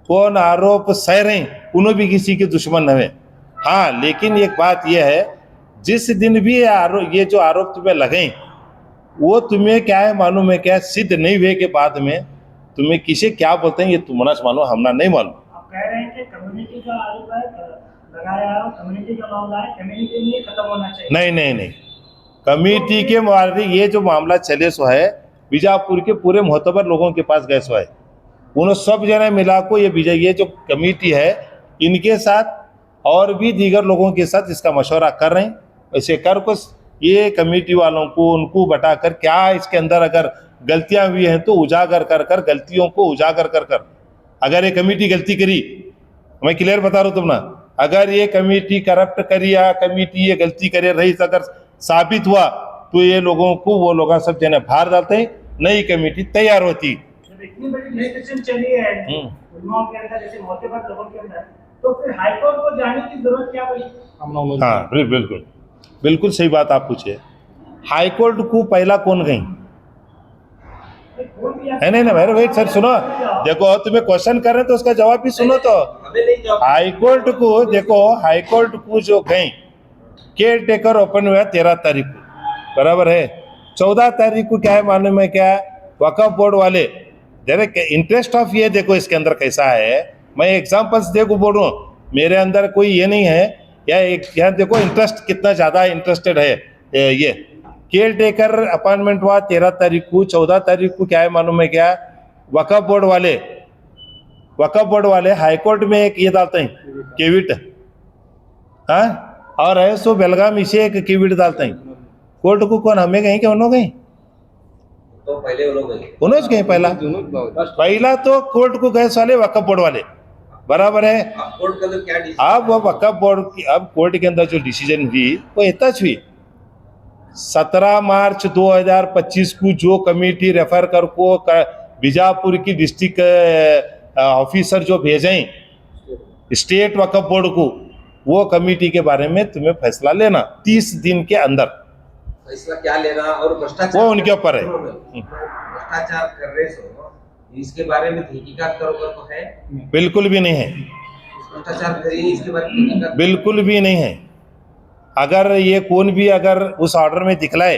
कौन आरोप सह रहे उन्होंने भी किसी के दुश्मन न हुए। हाँ लेकिन एक बात यह है, जिस दिन भी ये जो आरोप तुम्हें लगे वो तुम्हें क्या है मालूम है क्या, सिद्ध नहीं हुए के बाद में तुम्हें किसे क्या बोलते हैं ये तुम्हारा मालूम, हमना नहीं मालूम। आप कह रहे हैं कि कम्युनिटी का आरोप है लगाया, कम्युनिटी का मामला है, कम्युनिटी में खत्म होना चाहिए। नहीं कमेटी के मामले ये जो मामला चले सो है बीजापुर के पूरे मोहतबर लोगों के पास गए सो है, उन्होंने सब जने मिला को ये जो कमेटी है इनके साथ और भी दीगर लोगों के साथ इसका मशवरा कर रहे हैं। ऐसे कर को ये कमेटी वालों को उनको बटाकर क्या इसके अंदर अगर गलतियां हुई हैं तो उजागर कर कर गलतियों को उजागर कर कर, अगर ये कमेटी गलती करी, मैं क्लियर बता रहा हूँ तुम ना, अगर ये कमेटी करप्ट करी या कमेटी ये गलती करे रही, अगर साबित हुआ तो ये लोगों को वो लोग सब जने बाहर डालते हैं, नई कमेटी तैयार होती। जब इतनी बड़ी डिस्कशन चली है उलमाओं के अंदर, जैसे मोतबर लोगों के अंदर, तो फिर हाईकोर्ट को जाने की जरूरत क्या पड़ी? हाँ बिल्कुल बिल्कुल सही बात आप पूछे। हाईकोर्ट को पहला कौन गई है? नहीं मेरे वेट सर सुनो, देखो तुम्हें क्वेश्चन कर रहे हैं तो उसका जवाब भी सुनो। तो हमें नहीं जवाब हाईकोर्ट को देखो, हाईकोर्ट को जो गई केयर टेकर ओपन हुआ 13 तारीख को, बराबर है। 14 तारीख को क्या है मालूम है क्या? वक्फ बोर्ड वाले जरा इंटरेस्ट ऑफ ये देखो इसके अंदर कैसा है, मैं एग्जांपल्स देखो बोल रहा हूँ, मेरे अंदर कोई ये नहीं है या एक यहाँ देखो इंटरेस्ट कितना ज़्यादा इंटरेस्टेड है। ये केयर टेकर अपॉइंटमेंट हुआ 13 तारीख को। 14 तारीख को क्या है मालूम है क्या? वक्फ बोर्ड वाले हाईकोर्ट में एक ये डालते हैं केविट, हाँ, और है सो बेलगाम इसे एक केविट डालते हैं। कोर्ट को कौन, हमें गई क्या उन्होंने गई? तो पहले वो लोग गए। उन्होंने गए पहला तो कोर्ट को गए साले वक्फ बोर्ड वाले, बराबर है। अब कोर्ट के अंदर क्या डिसीजन? अब वो वक्फ बोर्ड की, अब कोर्ट के अंदर जो डिसीजन हुई वो इतना हुई 17 मार्च 2025 को जो कमेटी रेफर कर को बीजापुर की डिस्ट्रिक्ट ऑफिसर जो भेजें स्टेट वक्फ बोर्ड को, वो कमेटी के बारे में तुम्हें फैसला लेना 30 दिन के अंदर। फैसला क्या लेना और भ्रष्टाचार वो उनके ऊपर है। भ्रष्टाचार कर रहे सो इसके बारे में तहकीकात करोगे तो है? बिल्कुल भी नहीं है, भ्रष्टाचार करिए इसके बारे में तहकीकात बिल्कुल भी नहीं है। अगर ये कौन भी अगर उस ऑर्डर में दिखलाए,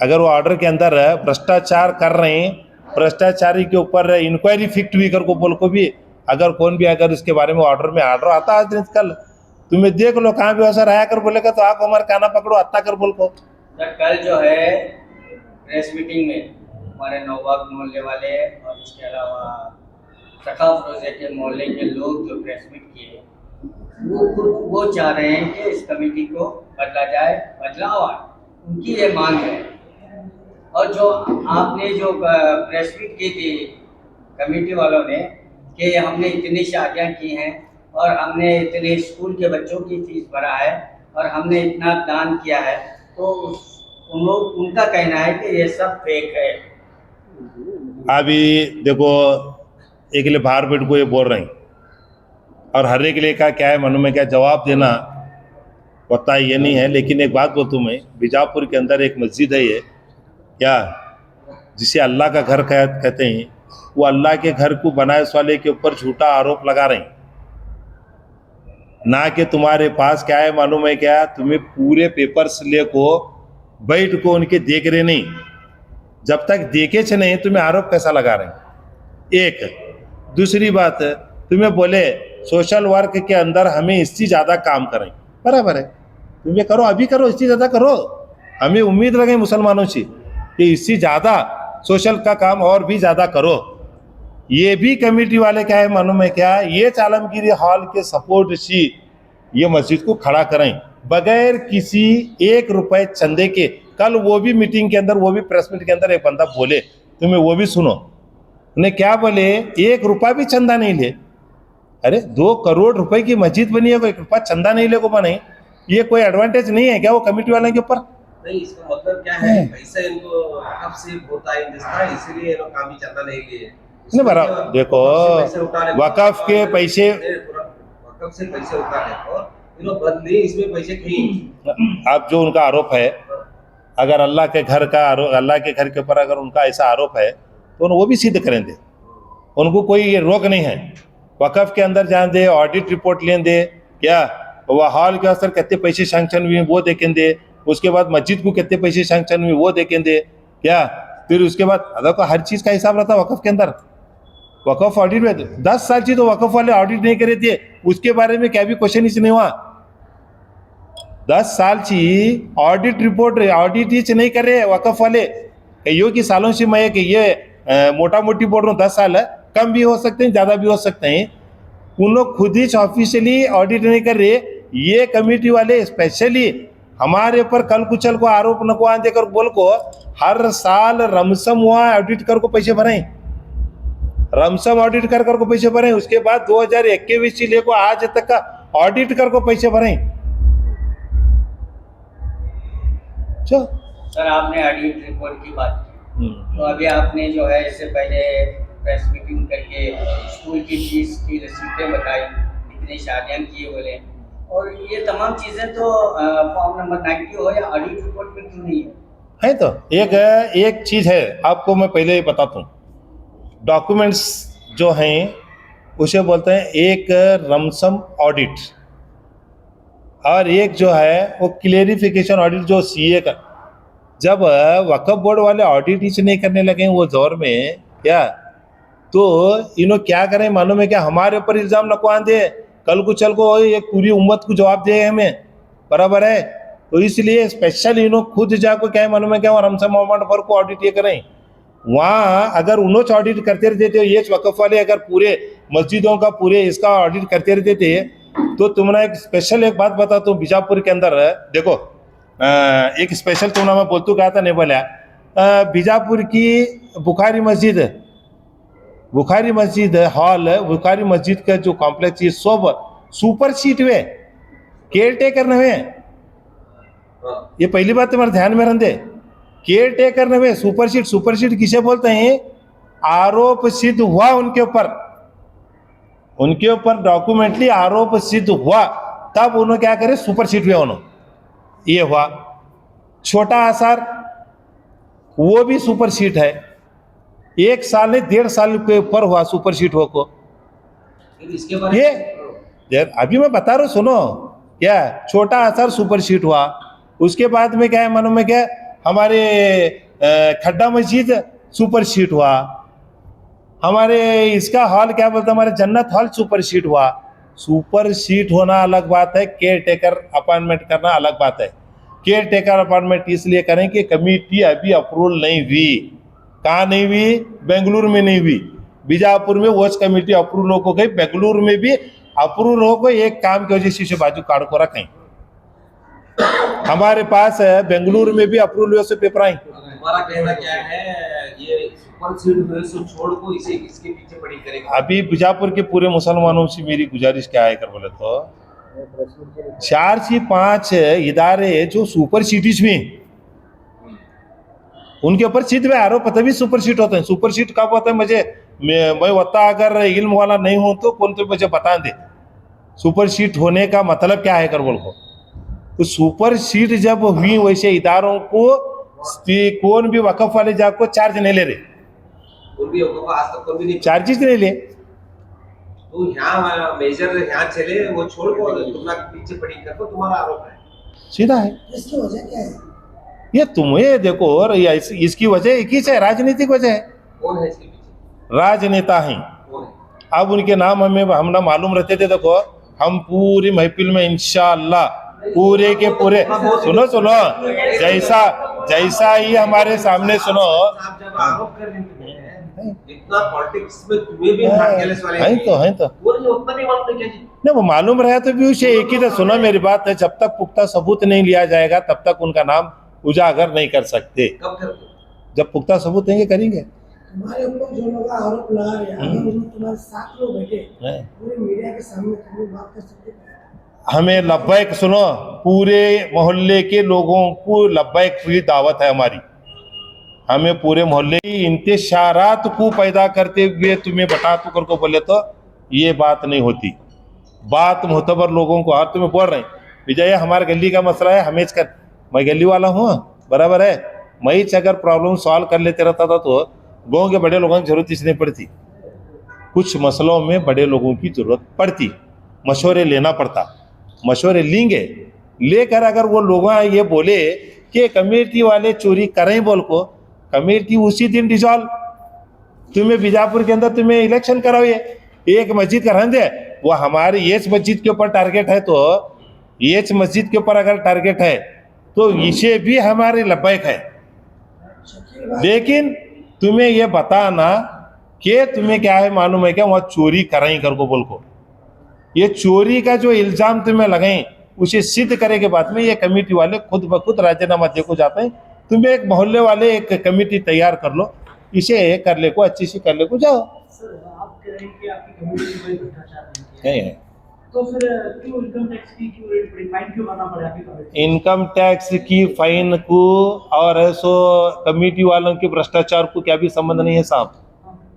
अगर वो ऑर्डर के अंदर भ्रष्टाचार कर रहे हैं, भ्रष्टाचारी के ऊपर इंक्वायरी फिक्ट भी कर को बोल को भी अगर कौन भी अगर इसके बारे में ऑर्डर आता है कल तुम्हें देख लो कहाँ भी वैसा रहा कर बोलेगा तो आप हमारे काना पकड़ो अत्ता कर बोल को। सर कल जो है प्रेस मीटिंग में हमारे नौबाग मोहल्ले वाले और इसके अलावा सखाफ रोजे के मोहल्ले के लोग जो प्रेस मीट किए, वो चाह रहे हैं कि इस कमेटी को बदला जाए, बदलाव आए, उनकी ये मांग है। और जो आपने जो प्रेस मीट की थी कमेटी वालों ने कि हमने इतनी शादियां की हैं और हमने इतने स्कूल के बच्चों की फीस भरा है और हमने इतना दान किया है, तो उनका कहना है कि ये सब फेक है। अभी देखो एक लिए बाहर बैठ को ये बोल रहे हैं और हर एक लिए का क्या है मनु में क्या जवाब देना पता ये नहीं है। लेकिन एक बात बोलूँ मैं, बीजापुर के अंदर एक मस्जिद है ये क्या जिसे अल्लाह का घर कहते हैं, वो अल्लाह के घर को बनाए वाले के ऊपर झूठा आरोप लगा रहे हैं। ना कि तुम्हारे पास क्या है मालूम है क्या, तुम्हें पूरे पेपर्स ले को बैठ को उनके देख रहे नहीं, जब तक देखे छे नहीं तुम्हें आरोप कैसा लगा रहे हैं। एक दूसरी बात, तुम्हें बोले सोशल वर्क के अंदर हमें इससे ज़्यादा काम करें, बराबर है, तुम्हें करो, अभी करो, इससे ज़्यादा करो। हमें उम्मीद लगे मुसलमानों से कि इससे ज़्यादा सोशल का काम और भी ज़्यादा करो। ये भी कमेटी वाले क्या है मालूम है क्या, ये आलमगीर हॉल के सपोर्ट से ये मस्जिद को खड़ा करें बगैर किसी 1 रुपए चंदे के। कल वो भी मीटिंग के अंदर, वो भी प्रेस मीट के अंदर एक बंदा बोले, तुम्हें वो भी सुनो, उन्हें क्या बोले, 1 रुपया भी चंदा नहीं ले। अरे 2 करोड़ रुपए की मस्जिद बनी है, कोई 1 रुपया चंदा नहीं ले को बने, ये कोई एडवांटेज नहीं है क्या वो कमेटी वाले के ऊपर? नहीं, इसका मतलब क्या है, पैसा इनको कब से होता है इसलिए ये लोग काम भी चंदा नहीं लिए। नहीं बराबर, देखो वक़्फ़ के पैसे, वक़्फ़ से पैसे उठा ले और ये लोग बंद नहीं, इसमें पैसे कहीं। अब जो उनका आरोप है, अगर अल्लाह के घर का आरोप, अल्लाह के घर के ऊपर अगर उनका ऐसा आरोप है तो वो भी सिद्ध करेंगे, उनको कोई रोक नहीं है। वक़्फ़ के अंदर जान दे, ऑडिट रिपोर्ट लें दे, क्या वह हॉल के असर कितने पैसे सैंक्शन हुए वो देखें दे, उसके बाद मस्जिद को कितने पैसे सैंक्शन हुए वो देखें दे, क्या फिर उसके बाद अदा को हर चीज़ का हिसाब रहता है वक़्फ़ के अंदर। वक़्फ़ ऑडिट में 10 साल से तो वक़्फ़ वाले ऑडिट नहीं करे थे, उसके बारे में क्या भी क्वेश्चन ही नहीं हुआ। 10 साल से ऑडिट रिपोर्ट ऑडिट ही नहीं कर रहे वक़्फ़ वाले। कईयों की सालों से मैं ये मोटा मोटी बोल रहा हूँ, 10 साल है, कम भी हो सकते हैं, ज़्यादा भी हो सकते हैं। उन लोग खुद ही ऑफिशियली ऑडिट नहीं कर रहे। ये कमेटी वाले स्पेशली हमारे ऊपर कल कुचल को आरोप न को आन देकर बोल को हर साल रमसम हुआ ऑडिट कर को पैसे भरें, रमसम ऑडिट कर को पैसे भरें, उसके बाद 2021 से लेकर आज तक का ऑडिट कर को पैसे भरें। चलो। सर आपने ऑडिट रिपोर्ट की बात की, तो अभी आपने जो है इससे पहले प्रेस मीटिंग करके स्कूल की फीस की रसीदें बताई, इतनी शादियाँ की बोले, और ये तमाम चीज़ें तो फॉर्म नंबर 90 हो या ऑडिट रिपोर्ट में क्यों नहीं है? तो एक चीज़ है, आपको मैं पहले ही बताता हूँ। डॉक्यूमेंट्स जो हैं उसे बोलते हैं एक रमसम ऑडिट, और एक जो है वो क्लेरिफिकेशन ऑडिट, जो सीए का। जब वक्फ बोर्ड वाले ऑडिट ही नहीं करने लगे वो दौर में क्या, तो इन्हों क्या करें मालूम है क्या, हमारे ऊपर इल्ज़ाम लगवा दे, कल को चल को एक पूरी उम्मत को जवाब दे हमें, बराबर है। तो इसलिए स्पेशल इन्हों खुद जाको क्या है मालूम है क्या, वहाँ रमसम मोहम्मद फर को ऑडिट ये करें। वहाँ अगर उन्होंने ऑडिट करते रहते थे, ये वक्फ वाले अगर पूरे मस्जिदों का पूरे इसका ऑडिट करते रहते थे, तो तुम्हारा एक स्पेशल एक बात बताता हूँ। बीजापुर के अंदर देखो, एक स्पेशल तुम्हारा मैं बोलतू कहा था नहीं बोला, बीजापुर की बुखारी मस्जिद हॉल, बुखारी मस्जिद का जो कॉम्प्लेक्स, ये सब सुपर सीट वे केयर टेकर नवे। ये पहली बात तुम्हारे ध्यान में रंदे, केयर टेकर नवे, सुपर सीट किसे बोलते हैं, आरोप सिद्ध हुआ उनके ऊपर डॉक्यूमेंटली आरोप सिद्ध हुआ, तब उन्होंने क्या करे, सुपर सीट हुए उन्होंने। ये हुआ छोटा आसार, वो भी सुपर सीट है, 1 साल नहीं 1.5 साल के ऊपर हुआ सुपर सीट हो को। इसके बारे ये अभी मैं बता रहा हूँ, सुनो क्या, छोटा आसार सुपर सीट हुआ। उसके बाद में क्या है मालूम में क्या, हमारे खड्डा मस्जिद सुपर सीट हुआ, हमारे इसका हॉल क्या बोलते हैं, हमारे जन्नत हॉल सुपर सीट हुआ। सुपर सीट होना अलग बात है, केयर टेकर अपॉइंटमेंट करना अलग बात है। केयर टेकर अपॉइंटमेंट इसलिए करें कि कमेटी अभी अप्रूवल नहीं हुई। कहाँ नहीं हुई, बेंगलुरु में नहीं हुई, बीजापुर में वॉच कमेटी अप्रूवल हो गई, बेंगलुरु में भी अप्रूवल हो गई। एक काम की वजह से बाजू काट को रखें, हमारे पास है बेंगलुरु में भी अप्रूवल से पेपर आई। हमारा कहना क्या है, ये सुपर सीट हुए सो छोड़ को इसे इसके पीछे पड़ी करेगा। अभी बीजापुर के पूरे मुसलमानों से मेरी गुजारिश क्या है कर बोले तो, 4 से 5 इदारे जो सुपर सिटीज में, उनके ऊपर सीट में आरोप तभी सुपर सीट होते हैं। सुपर सीट कब होता है, मैं वत्ता अगर इल्म वाला नहीं हूं तो कौन तो मुझे बता दे सुपर सीट होने का मतलब क्या है कर बोल को। तो सुपर सीट जब हुई, वैसे इदारों को कौन भी वक्फ वाले जाको चार्ज नहीं ले रहे, आज तक कोई भी नहीं चार्जेस नहीं ले। तो यहाँ मेजर यहाँ चले वो छोड़ को तुम्हारा पीछे पड़ी कर, तो तुम्हारा आरोप है सीधा है। इसकी वजह क्या है? ये तुम्हें देखो, और इसकी वजह एक ही है, राजनीतिक वजह है। कौन है इसके पीछे? राजनेता हैं। कौन है? अब उनके नाम हम ना मालूम रहते थे। देखो हम पूरी महफिल में इंशाअल्लाह पूरे के पूरे, सुनो जैसा ही हमारे सामने सुनो, आप जब आरोप कर रहे हैं, इतना पॉलिटिक्स में तुम्हें भी भाग्यलेस वाले है तो वो नहीं, उतना नहीं मालूम क्या जी। नहीं, वो मालूम रहा तो भी उसे एक ही था। सुनो मेरी बात है, जब तक पुख्ता सबूत नहीं लिया जाएगा तब तक उनका नाम उजागर नहीं कर सकते। कब करते? जब पुख्ता सबूत देंगे करेंगे। तुम्हारे ऊपर जो लोग आरोप लगा रहे हैं, अगर उन्होंने तुम्हारे 7 लोग बैठे पूरे मीडिया के सामने, तुम बात कर सकते हैं? हमें लब्बैक, सुनो, पूरे मोहल्ले के लोगों को लब्बैक की दावत है हमारी। हमें पूरे मोहल्ले की इंतशारात को पैदा करते हुए तुम्हें बता तू कर को बोले तो ये बात नहीं होती। बात मुतबर लोगों को, और तुम्हें बोल रहे हैं विजय हमारे गली का मसला है, हमें कर, मैं गली वाला हूँ, बराबर है, मैं अगर प्रॉब्लम सॉल्व कर लेते रहता था तो गाँव के बड़े लोगों की जरूरत इसलिए पड़ती। कुछ मसलों में बड़े लोगों की जरूरत पड़ती, मशवरे लेना पड़ता, मशवरे लेंगे। लेकर अगर वो लोग ये बोले कि कमेटी वाले चोरी करें बोल को, कमेटी उसी दिन डिसॉल्व। तुम्हें बीजापुर के अंदर तुम्हें इलेक्शन कराओ, ये एक मस्जिद का रंद है, वो हमारे ये मस्जिद के ऊपर टारगेट है, तो ये मस्जिद के ऊपर अगर टारगेट है तो इसे भी हमारे लब्बैक है। लेकिन तुम्हें ये बताना कि तुम्हें क्या है मालूम है क्या, वहाँ चोरी कराई कर को बोल को, ये चोरी का जो इल्जाम तुम्हें लगाएं उसे सिद्ध करे के बाद में ये कमेटी वाले खुद ब खुद राजीनामा दे को जाते हैं। तुम्हें एक मोहल्ले वाले एक कमेटी तैयार कर लो, इसे कर ले को अच्छी सी कर ले को जाओ। सर आप कह रहे हैं कि आपकी कमेटी में कोई भ्रष्टाचार नहीं है। तो फिर क्यों इनकम टैक्स की क्यों रेट पड़ी, फाइन क्यों भरना पड़ा आपकी कमेटी? इनकम टैक्स की फाइन को और ऐसो कमेटी वालों के भ्रष्टाचार को क्या भी संबंध नहीं है साहब।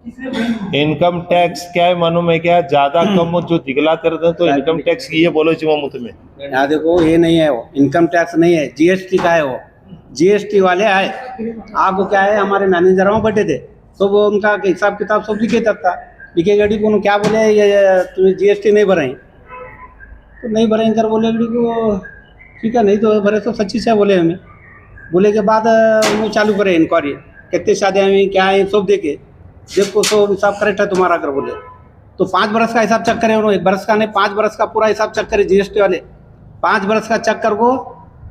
किसने फाइन? इनकम टैक्स क्या है मालूम है क्या, ज्यादा कम जो दिखलाते रहते हैं तो इनकम टैक्स की ये बोलो जी मुझ में। यहाँ देखो ये नहीं है, वो इनकम टैक्स नहीं है, जीएसटी का है। वो जीएसटी वाले आए, आपको क्या है, हमारे मैनेजर वहाँ बैठे थे, तो वो उनका हिसाब किताब सब लिखे तक था, लिखे गड़ी को क्या बोले, ये तुम्हें जीएसटी नहीं भरे, तो नहीं भरे कर बोले गड़ी को ठीक है, नहीं तो भरे तो सच्ची से बोले हमें। बोले के बाद वो चालू करे इंक्वायरी, कितने शादियाँ हुई क्या है सब देखे, देखो सब हिसाब करेक्ट है तुम्हारा कर बोले, तो 5 बरस का हिसाब चेक करे उन्होंने, 1 बरस का नहीं 5 बरस का पूरा हिसाब चेक करे जीएसटी वाले। 5 बरस का चेक कर को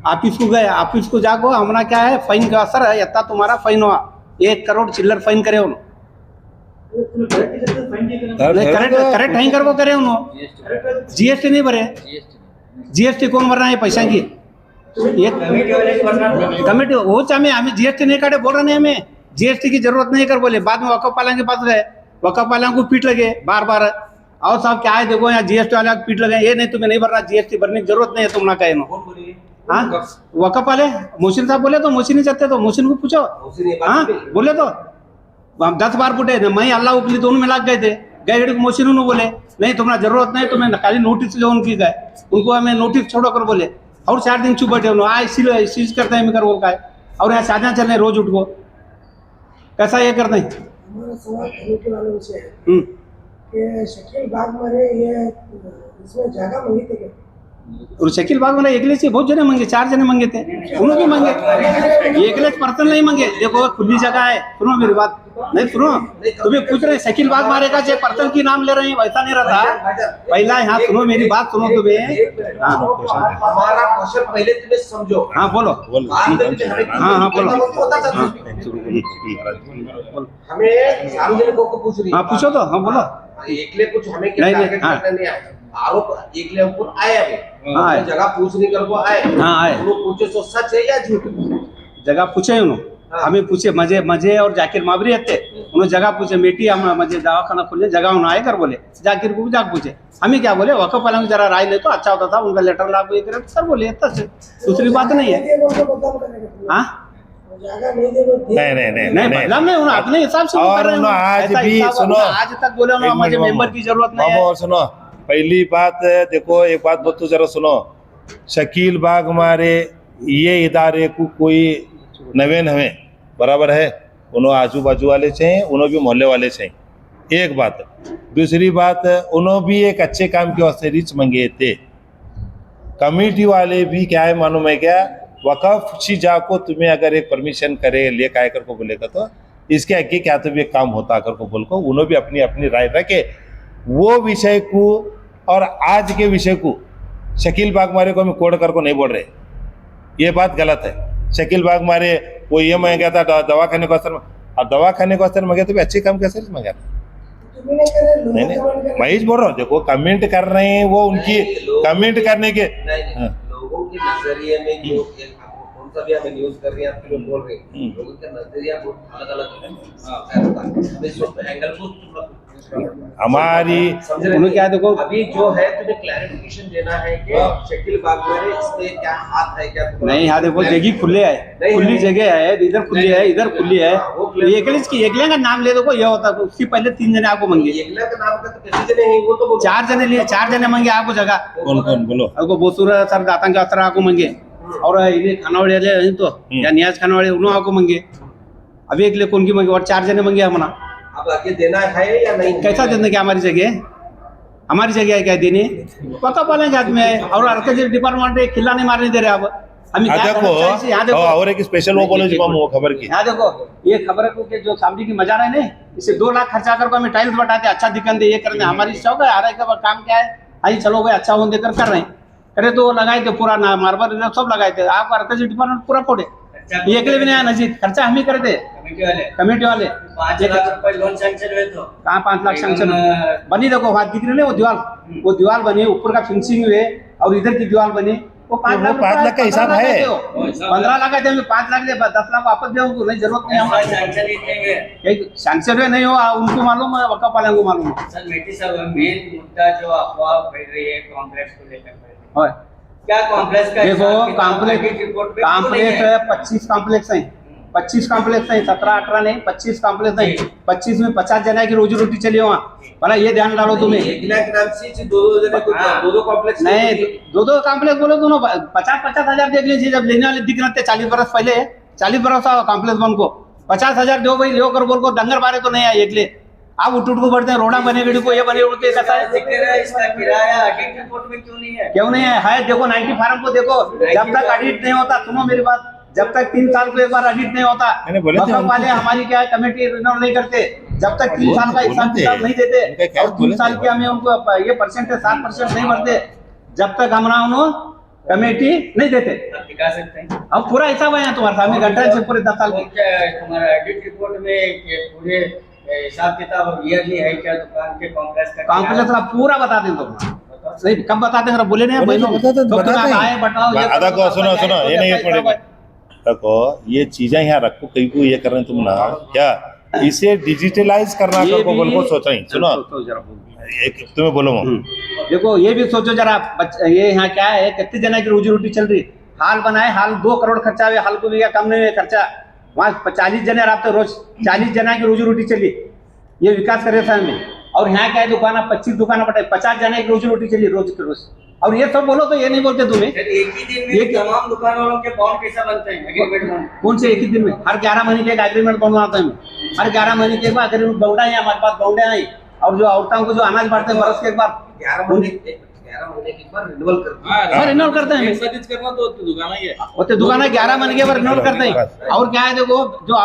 ऑफिस को गए, ऑफिस को जाको हमारा क्या है फाइन का असर है, इतना तुम्हारा फाइन हुआ, 1 करोड़ चिल्लर फाइन करे उन्होंने। तुम्हें करेक्ट करते फाइन नहीं करना? करेक्ट नहीं कर को करे उन्होंने, जीएसटी नहीं भरे। जीएसटी कौन भर रहा है पैसा की? ये कमेटी वाले को भरना था। कमेटी वो चाहे हमें जीएसटी नहीं काटे बोल रहे हैं, हमें जीएसटी की जरूरत नहीं कर बोले। बाद में वकफ वाला के पास गए, वकफ वाला को पीट लगे बार बार, और साहब क्या है देखो यहाँ जीएसटी वाला पीट लगे, ये नहीं तुम्हें नहीं भरना, जीएसटी भरने की जरूरत नहीं है तुम ना कहे नो। कौन बोली? हाँ वकफ वाले मोहसिन साहब बोले, तो मोहसिन ही चाहते तो मोहसिन को पूछो। मोहसिन ये बात हाँ बोली? बोले तो हम 10 बार पूछे, मैं अल्लाह उपली दोनों में लग गए थे, गए मोहसिन ने बोले नहीं तुम्हारा जरूरत नहीं, तुम्हें खाली नोटिस लो उनकी गए, उनको हमें नोटिस छोड़ो कर बोले, और 4 दिन चुप बैठे उन्होंने इसीलिए चीज करते हैं कर बोल का है, और यहाँ शादियाँ चल रहे रोज उठ को, कैसा ये करते हैं। हमारा सवाल कमेटी वालों से है हम्म। कि शकील बाग मारे ये इसमें जगह मांगी थी क्या? और शकील बाग में एकले से बहुत जने मांगे, 4 जने मांगे थे, उन्होंने भी मांगे, एकले पर्सन नहीं मांगे। देखो खुली जगह है, सुनो मेरी बात, नहीं सुनो, तुम्हें पूछ रहे शकील बाग मारेगा जो पर्सन की नाम ले रहे हैं, वैसा नहीं रहता। पहला यहाँ सुनो मेरी बात, सुनो तुम्हें। हाँ हमारा क्वेश्चन पहले तुम्हें समझो। हाँ बोलो। बाद में तुम्हें हमें हाँ बोलो। हमें सार्वजनिकों को पूछ रही है। हाँ पूछो तो, हाँ बोलो। एकले कुछ हमें क्या नहीं, टारगेट हाँ। करना नहीं आया, आरोप एकले ऊपर आए अभी, हाँ, आए। जगह पूछने कर वो आए, हाँ, आए। वो पूछे तो सच है या झूठ? जगह पूछे उन्होंने, हाँ। हमें पूछे मजे और जाकिर माबरी थे, उन्होंने जगह पूछे मेटी हम मजे दवाखाना खोले जगह उन्होंने आए कर बोले, जाकिर को भी जाकर पूछे, हमें क्या बोले वकफ वाला को जरा राय ले तो अच्छा होता था, उनका लेटर लागू ये सर बोले, दूसरी बात नहीं है। हाँ जगह नहीं दे वो नहीं बदला में उन्होंने अपने हिसाब से वो और कर रहे हैं, उन्होंने आज ऐसा भी हिसाब सुनो, आज तक बोले उन्होंने एक मिनट मुझे मामू, मेंबर की जरूरत नहीं मामू है। और सुनो, पहली बात देखो, एक बात बहुत तो जरा सुनो, शकील बाग मारे ये इदारे को कोई नवे नवे बराबर है, उन्होंने आजू बाजू वाले चाहिए, उन्होंने भी मोहल्ले वाले चाहिए, एक बात। दूसरी बात, उन्होंने भी एक अच्छे काम के वास्ते रिच मंगे थे, कमेटी वाले भी क्या है मालूम है क्या, वकफ शीजा को तुम्हें अगर एक परमिशन करे ले काय कर को बोलेगा तो इसके आगे क्या तो भी एक काम होता कर को बोल को, उन्होंने भी अपनी अपनी राय रखे, वो विषय को और आज के विषय को शकील बाग मारे को हम कोड कर को नहीं बोल रहे, ये बात गलत है। शकील बाग मारे वो ये मांगा था दवाखाने को असर, और दवाखाने को असर मांगे तो भी अच्छे काम के असर मांगा था। नहीं नहीं मैं ही बोल रहा हूँ, देखो कमेंट कर रहे हैं वो उनकी कमेंट करने के नहीं, लोगों के नजरिए में जो कौन सा भी हमें न्यूज कर रहे हैं, आप लोग बोल रहे हैं, लोगों का नजरिया बहुत अलग अलग है, एंगल को हमारी उन्होंने क्या देखो, अभी जो है तुम्हें क्लैरिफिकेशन देना है कि शकील बाग में इसमें क्या हाथ है क्या तुम्हारा? नहीं यहाँ देखो जगह खुले है, खुली जगह है, इधर खुली है इधर खुली है, एकले का नाम ले देखो ये होता, उसकी पहले 3 जने आपको मांगे, एकला का नाम का तो किसी जने है वो तो बोलो। 4 जने लिए, 4 जने मांगे आपको जगह, कौन कौन बोलो, आपको बोसूर सर दातंग असर आपको मांगे, और ये खानावाड़ी वाले तो या नियाज खानावाड़ी उन्होंने आपको मांगे, अभी एक कौन की मांगे, और 4 जने मांगे हमारा। अब आगे देना है या नहीं? कैसा देने क्या हमारी जगह, हमारी जगह है क्या देने, वकफ वाले के हाथ में है, और आर्किटेक्चर डिपार्टमेंट खिल्ला नहीं मारने दे रहे अब हम क्या देखो यहाँ देखो, और एक स्पेशल वो बोलो जी मामू वो खबर की, यहाँ देखो ये खबर है कि जो सामने की मजा रहे इसे 2 लाख खर्चा कर हमें टाइल्स बताते अच्छा दिखन दे, ये करने हमारी शौक है, हर एक का काम क्या है, आई चलो भाई अच्छा होने देकर कर रहे हैं, करे तो लगाए थे पूरा ना मार्बल सब लगाए थे, आप आर्किटेक्चर डिपार्टमेंट पूरा फोड़े, ये अकेले भी नहीं आया नजीक, खर्चा हम ही करते कमेटी वाले। 5 लाख रुपए लोन सैंक्शन हुए तो कहाँ 5 लाख सैंक्शन बनी, देखो वहाँ दिख रही है वो दीवार बनी, ऊपर का फिनिशिंग हुए और इधर की दीवार बनी, वो 5 वो लाख 5 लाख का हिसाब है। 15 लाख है 5 लाख दे 10 लाख वापस दे उनको, नहीं जरूरत नहीं हमारी। सैंक्शन इतने में एक सैंक्शन में नहीं हो, उनको मालूम है, वक़्फ़ वाले को मालूम है। सर मेटी साहब मेन मुद्दा जो अफवाह फैल रही है कॉम्प्लेक्स को लेकर, और क्या कॉम्प्लेक्स का देखो हिसाब किताब कॉम्प्लेक्स आगे रिपोर्ट में क्यों नहीं कॉम्प्लेक्स है? है 25 कॉम्प्लेक्स हैं, 25 कॉम्प्लेक्स हैं, 17-18 नहीं 25 कॉम्प्लेक्स हैं। 25 में 50 जना की रोजी रोटी चली वहाँ, भला ये ध्यान डालो तुम्हें। एक लाख नाम से दो जने को दो कॉम्प्लेक्स नहीं 2 कॉम्प्लेक्स बोलो दोनों 50-50 हजार देख लीजिए, जब लेने वाले दिख रहे थे 40 बरस पहले, 40 बरस कॉम्प्लेक्स बन को 50,000 दो भाई लो कर बोल को डंगर बारे तो नहीं आए एक ले। आप उठ को बढ़ते हैं, रोड़ा बने गड़ी को ये बने उड़ के कैसा है, जिक्र है इसका किराया ऑडिट रिपोर्ट में क्यों नहीं है? क्यों नहीं है देखो 90 फार्म को देखो, जब तक ऑडिट नहीं होता, सुनो मेरी बात, जब तक 3 साल को एक बार ऑडिट नहीं होता, मैंने बोले थे वक़्फ़ वाले हमारी क्या है कमेटी रिन्यू नहीं करते, जब तक 3 साल का हिसाब किताब नहीं देते, उनका क्या और 3 बोले साल थे? की हमें उनको ये परसेंटेज 7% नहीं भरते, जब तक हमारा उन्होंने कमेटी नहीं देते। आप दिखा सकते हैं अब पूरा हिसाब है तुम्हारे सामने, घंटा से पूरे 10 साल वो की। क्या है, तुम्हारा ऑडिट रिपोर्ट में ये पूरे हिसाब किताब ईयरली है क्या दुकान के कॉम्प्लेक्स का कॉम्प्लेक्स का पूरा बता दें तो नहीं, कब बताते हैं बोले नहीं बोले तो बहनों, बताते- तो बताते आप हैं। आए बताओ ये आधा को सुनो बताओ, सुनो, ये नहीं एक मिनट रखो, ये चीजें यहाँ रखो, कहीं को ये कर रहे हैं तुम ना क्या, इसे डिजिटलाइज करना ये को बोल को भी- सोचा ही सुनो, सोचो जरा बोलो। एक तुम्हें बोलो देखो ये भी सोचो जरा, ये यहाँ क्या है, कितने जना की रोजी रोटी चल रही, हाल बनाए, हाल 2 करोड़ खर्चा हुआ, हाल को भी क्या कम नहीं है खर्चा, वहाँ 40 जने रहते रोज, 40 जना की रोजी रोटी चली, ये विकास करे साल में। और यहाँ क्या है दुकान 25 दुकान बटे 50 जने की रोजी रोटी चली रोज के रोज, और ये सब बोलो तो ये नहीं बोलते तुम्हें। फिर एक ही दिन में तमाम दुकान वालों के बॉन्ड कैसा बनते हैं एग्रीमेंट में? कौन से एक ही दिन में, हर 11 महीने के एक एग्रीमेंट बनवाते हैं, हर 11 महीने के एक बार एग्रीमेंट बौड़ा है हमारे पास, बौड़े आई, और जो औरतों को जो अनाज बांटते हैं बरस के एक बार 11 महीने की एक बार रिन्यूअल करते हैं। हाँ, रिन्यूअल करते हैं, करना तो दुकान ही है। होते दुकान 11 महीने के बाद रिन्यूअल करते हैं। और क्या है देखो, जो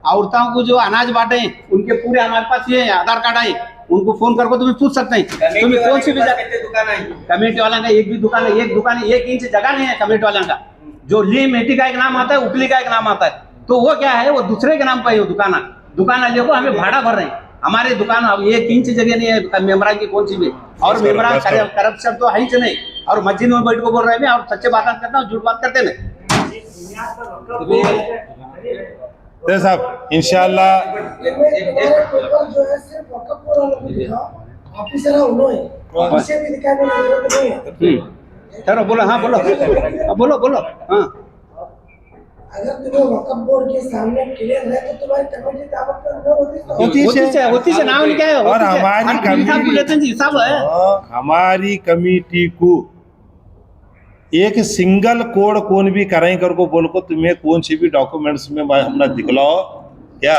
औरतों को जो अनाज बांटे उनके पूरे हमारे पास ये आधार कार्ड आए, उनको फोन करके तुम्हें पूछ सकते हैं तुम्हें कौन सी भी कितने दुकान आई? कमेटी वाला का एक भी दुकान है, एक दुकान है, 1 इंच जगह नहीं है कमेटी वाला का, जो ली मेटी का एक नाम आता है, उपली का एक नाम आता है, तो वो क्या है, वो दूसरे के नाम पर है वो दुकान वाले को हमें भाड़ा भर रहे हैं, हमारे दुकान अब 1 इंच जगह नहीं है मेमरा की कौन सी भी, और मेमरा करप्शन तो है ही नहीं, और मस्जिद में बैठ को बोल रहे हैं और सच्चे बात करता हूँ, झूठ बात करते नहीं। तो साहब इंशाल्लाह तुम्हारे पेपर जो है सिर्फ वक़्फ़ बोर्ड वालों को दिखाओ, ऑफिसर है उन्होंने, इसे भी दिखाने की जरूरत नहीं है। चलो बोलो, हाँ बोलो, बोलो, हाँ अगर तुम्हें वक़्फ़ बोर्ड के सामने क्लियर है तो तुम्हारी कमेटी दावत पर न होती होती से नाम क्या है, और हमारी कमेटी हिसाब है। हमारी कमेटी को एक सिंगल कोड कौन भी करें कर को बोल को तुम्हें कौन सी भी डॉक्यूमेंट्स में हमने दिखलाओ क्या,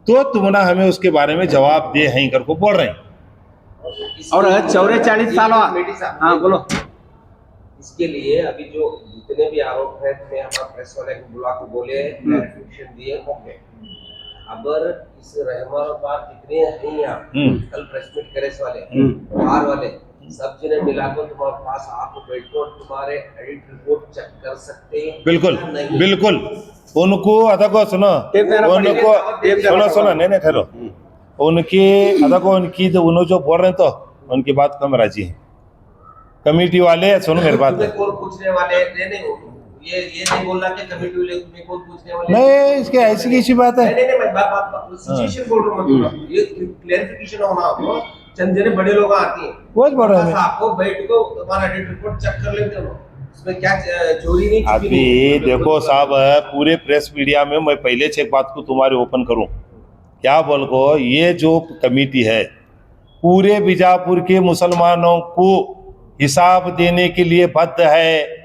तो तुम ना हमें उसके बारे में जवाब दे हैं कर को बोल रहे हैं। और 44 साल, हाँ बोलो। इसके लिए अभी जो जितने भी आरोप है तुम्हें हमारा प्रेस वाले को बुला के बोले, क्लैरिफिकेशन दिए, ओके। अगर इस रहमाबाद जितने हैं यहाँ कल प्रेस मीट करे वाले बाहर वाले सब जिन्हें मिलाकर तुम्हारे पास आपको बैठो और तुम्हारे एडिट रिपोर्ट चेक कर सकते हैं। बिल्कुल बिल्कुल, उनको अदा को सुनो, उनको सुनो नहीं ठहरो, उनकी अदा को उनकी जो उन्होंने जो बोल रहे हैं तो उनकी बात कम राजी है कमेटी वाले। सुनो मेरी बात है, कौन पूछने वाले नहीं, ये नहीं बोलना कि कमेटी वाले तुम्हें कौन पूछने वाले नहीं, इसके ऐसी कैसी बात है, नहीं मैं बात सिचुएशन बोल रहा हूँ, ये क्लैरिफिकेशन होना हो, चंद जने बड़े लोग आते हैं वो बोल रहे हैं आपको बैठ को तुम्हारा एडिट रिपोर्ट चेक कर लेते हो, इसमें क्या चोरी नहीं अभी देखो साहब, पूरे प्रेस मीडिया में मैं पहले से एक बात को तुम्हारे ओपन करूं क्या बोल को, ये जो कमेटी है पूरे बीजापुर के मुसलमानों को हिसाब देने के लिए बद्ध है।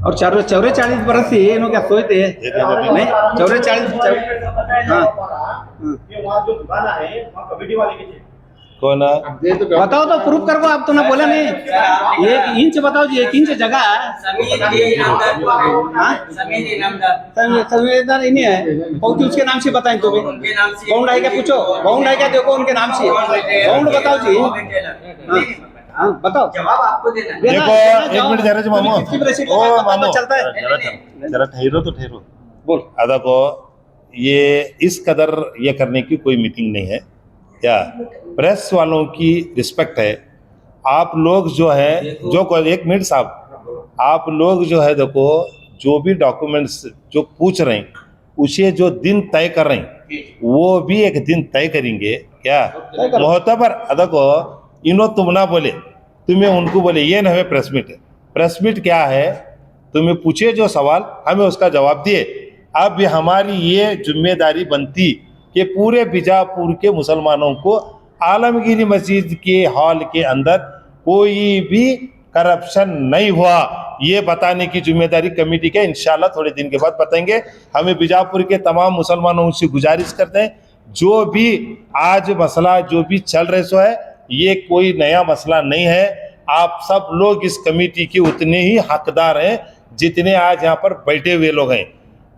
और 44 बरस से ये क्या सोचते हैं नहीं, 44 वहाँ जो दुकान है वहाँ कमेटी वाले के थे। कौन बताओ तो प्रूफ कर को, आप तो ना बोला नहीं, 1 इंच बताओ जी, 1 इंच जगह संविधान इन्हीं है, क्योंकि उसके नाम से बताएं तो भी बाउंड है क्या, पूछो बाउंड है क्या, देखो उनके नाम से बाउंड बताओ जी, हाँ बताओ, जवाब आपको देना है। देखो एक मिनट जरा जी मामू, ओ मामू चलता है, जरा ठहरो तो ठहरो बोल। अदा को ये इस कदर ये करने की कोई मीटिंग नहीं है, क्या प्रेस वालों की रिस्पेक्ट है, आप लोग जो है जो एक मिनट साहब, आप लोग जो है देखो जो भी डॉक्यूमेंट्स जो पूछ रहे हैं उसे जो दिन तय कर रहे हैं वो भी एक दिन तय करेंगे क्या मोहतबर। देखो इनो तुम ना बोले, तुम्हें उनको बोले ये ना हमें प्रेस मीट है। प्रेस मीट क्या है, तुम्हें पूछे जो सवाल हमें उसका जवाब दिए। अब हमारी ये जिम्मेदारी बनती कि पूरे बीजापुर के मुसलमानों को आलमगीर मस्जिद के हॉल के अंदर कोई भी करप्शन नहीं हुआ ये बताने की जिम्मेदारी कमेटी के। इंशाल्लाह थोड़े दिन के बाद बताएंगे। हमें बीजापुर के तमाम मुसलमानों से गुजारिश करते हैं जो भी आज मसला जो भी चल रहे सो है ये कोई नया मसला नहीं है। आप सब लोग इस कमेटी के उतने ही हकदार हैं जितने आज यहाँ पर बैठे हुए लोग हैं।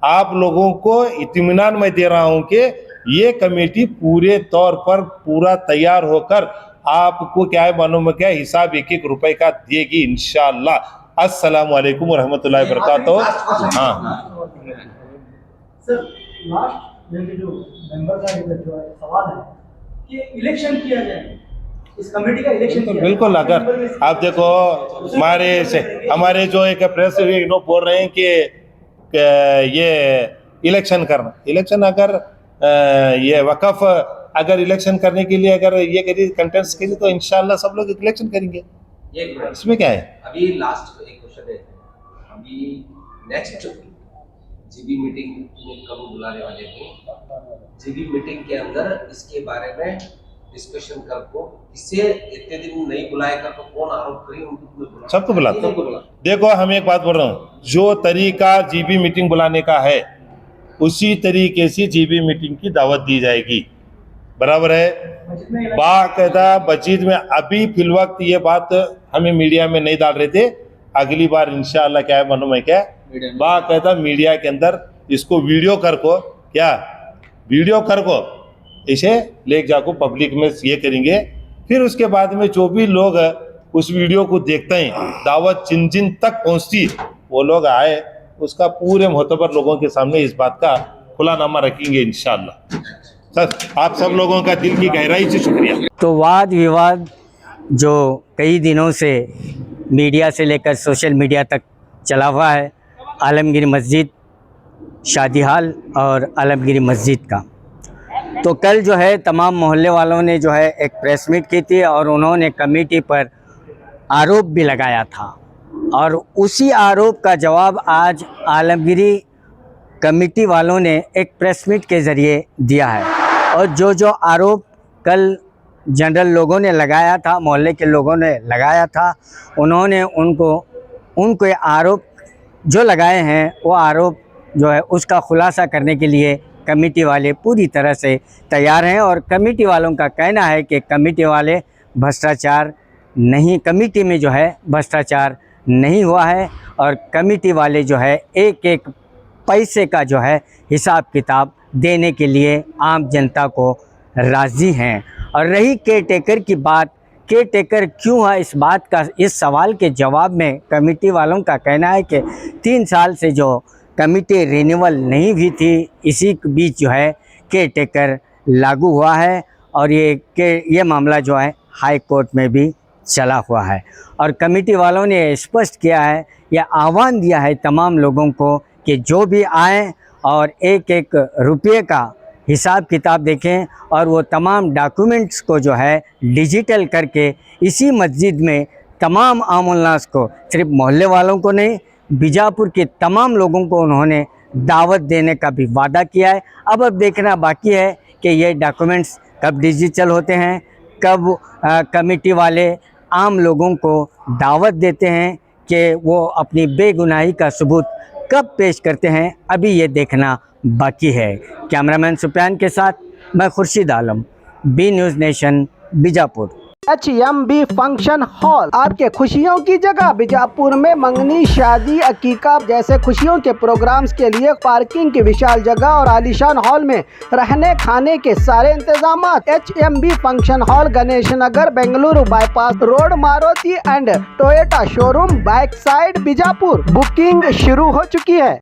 आप लोगों को इत्मीनान मैं दे रहा हूँ कि ये कमेटी पूरे तौर पर पूरा तैयार होकर आपको क्या है मालूम है क्या हिसाब एक एक रुपए का देगी इंशाअल्लाह। अस्सलाम वालेकुम व रहमतुल्लाहि व बरकातहू। हाँ सर लास्ट में जो मेंबर का जो है सवाल है कि इलेक्शन किया जाए, इस कमेटी का इलेक्शन तो बिल्कुल अगर आप देखो हमारे जो एक प्रेस लोग बोल रहे हैं कि ये इलेक्शन करना, इलेक्शन अगर ये वक़फ़ अगर इलेक्शन करने के लिए अगर ये करिए कंटेंट्स करिए तो इंशाल्लाह सब लोग इलेक्शन करेंगे। इसमें क्या है? अभी लास्ट एक क्वेश्चन है, अभी नेक्स्ट जीबी मीटिंग कब बुलाने वाले थे? जीबी मीटिंग के अंदर इसके बारे में डिस्कशन कर को इसे इतने दिन नहीं बुलाए कर तो कौन आरोप करें? उनको सबको बुलाते। देखो हम एक बात बोल रहा हूँ, जो तरीका जीबी मीटिंग बुलाने का है उसी तरीके से जीबी मीटिंग की दावत दी जाएगी, बराबर है। बाकायदा मस्जिद में अभी फिलवक्त ये बात हमें मीडिया में नहीं डाल रहे थे, अगली बार इंशाअल्लाह क्या है मालूम है क्या बाकायदा मीडिया के अंदर इसको वीडियो कर को क्या वीडियो कर को इसे ले जाको पब्लिक में ये करेंगे। फिर उसके बाद में जो भी लोग उस वीडियो को देखते हैं दावत जिन जिन तक पहुंचती वो लोग आए उसका पूरे मोहतबर लोगों के सामने इस बात का खुलानामा रखेंगे इंशाअल्लाह। सर आप सब लोगों का दिल की गहराई से शुक्रिया। तो वाद विवाद जो कई दिनों से मीडिया से लेकर सोशल मीडिया तक चला हुआ है आलमगीर मस्जिद शादी हाल और आलमगीर मस्जिद का, तो कल जो है तमाम मोहल्ले वालों ने जो है एक प्रेस मीट की थी और उन्होंने कमेटी पर आरोप भी लगाया था और उसी आरोप का जवाब आज आलमगीरी कमेटी वालों ने एक प्रेस मीट के ज़रिए दिया है। और जो आरोप कल जनरल लोगों ने लगाया था, मोहल्ले के लोगों ने लगाया था, उन्होंने उनको आरोप जो लगाए हैं वो आरोप जो है उसका खुलासा करने के लिए कमेटी वाले पूरी तरह से तैयार हैं। और कमेटी वालों का कहना है कि कमेटी वाले भ्रष्टाचार नहीं, कमेटी में जो है भ्रष्टाचार नहीं हुआ है और कमेटी वाले जो है एक एक पैसे का जो है हिसाब किताब देने के लिए आम जनता को राज़ी हैं। और रही केयर टेकर की बात, केयर टेकर क्यों है, इस बात का इस सवाल के जवाब में कमेटी वालों का कहना है कि 3 साल से जो कमेटी रिन्यूअल नहीं हुई थी, इसी के बीच जो है केयर टेकर लागू हुआ है और ये मामला जो है हाई कोर्ट में भी चला हुआ है। और कमेटी वालों ने स्पष्ट किया है, यह आह्वान दिया है तमाम लोगों को कि जो भी आएँ और एक एक रुपये का हिसाब किताब देखें और वो तमाम डॉक्यूमेंट्स को जो है डिजिटल करके इसी मस्जिद में तमाम आम उन्नास को, सिर्फ मोहल्ले वालों को नहीं, बीजापुर के तमाम लोगों को उन्होंने दावत देने का भी वादा किया है। अब देखना बाकी है कि ये डॉक्यूमेंट्स कब डिजिटल होते हैं, कब कमेटी वाले आम लोगों को दावत देते हैं कि वो अपनी बेगुनाही का सबूत कब पेश करते हैं, अभी ये देखना बाकी है। कैमरामैन सुफियान के साथ मैं Khurshid Alam, B news nation, Bijapur. HMB function hall आपके खुशियों की जगह। बीजापुर में मंगनी, शादी, अकीका जैसे खुशियों के प्रोग्राम्स के लिए पार्किंग की विशाल जगह और आलीशान हॉल में रहने खाने के सारे इंतजाम। HMB function hall Ganesh Nagar, Bengaluru bypass road, Maruti and Toyota showroom, back side, Bijapur. Booking शुरू हो चुकी है।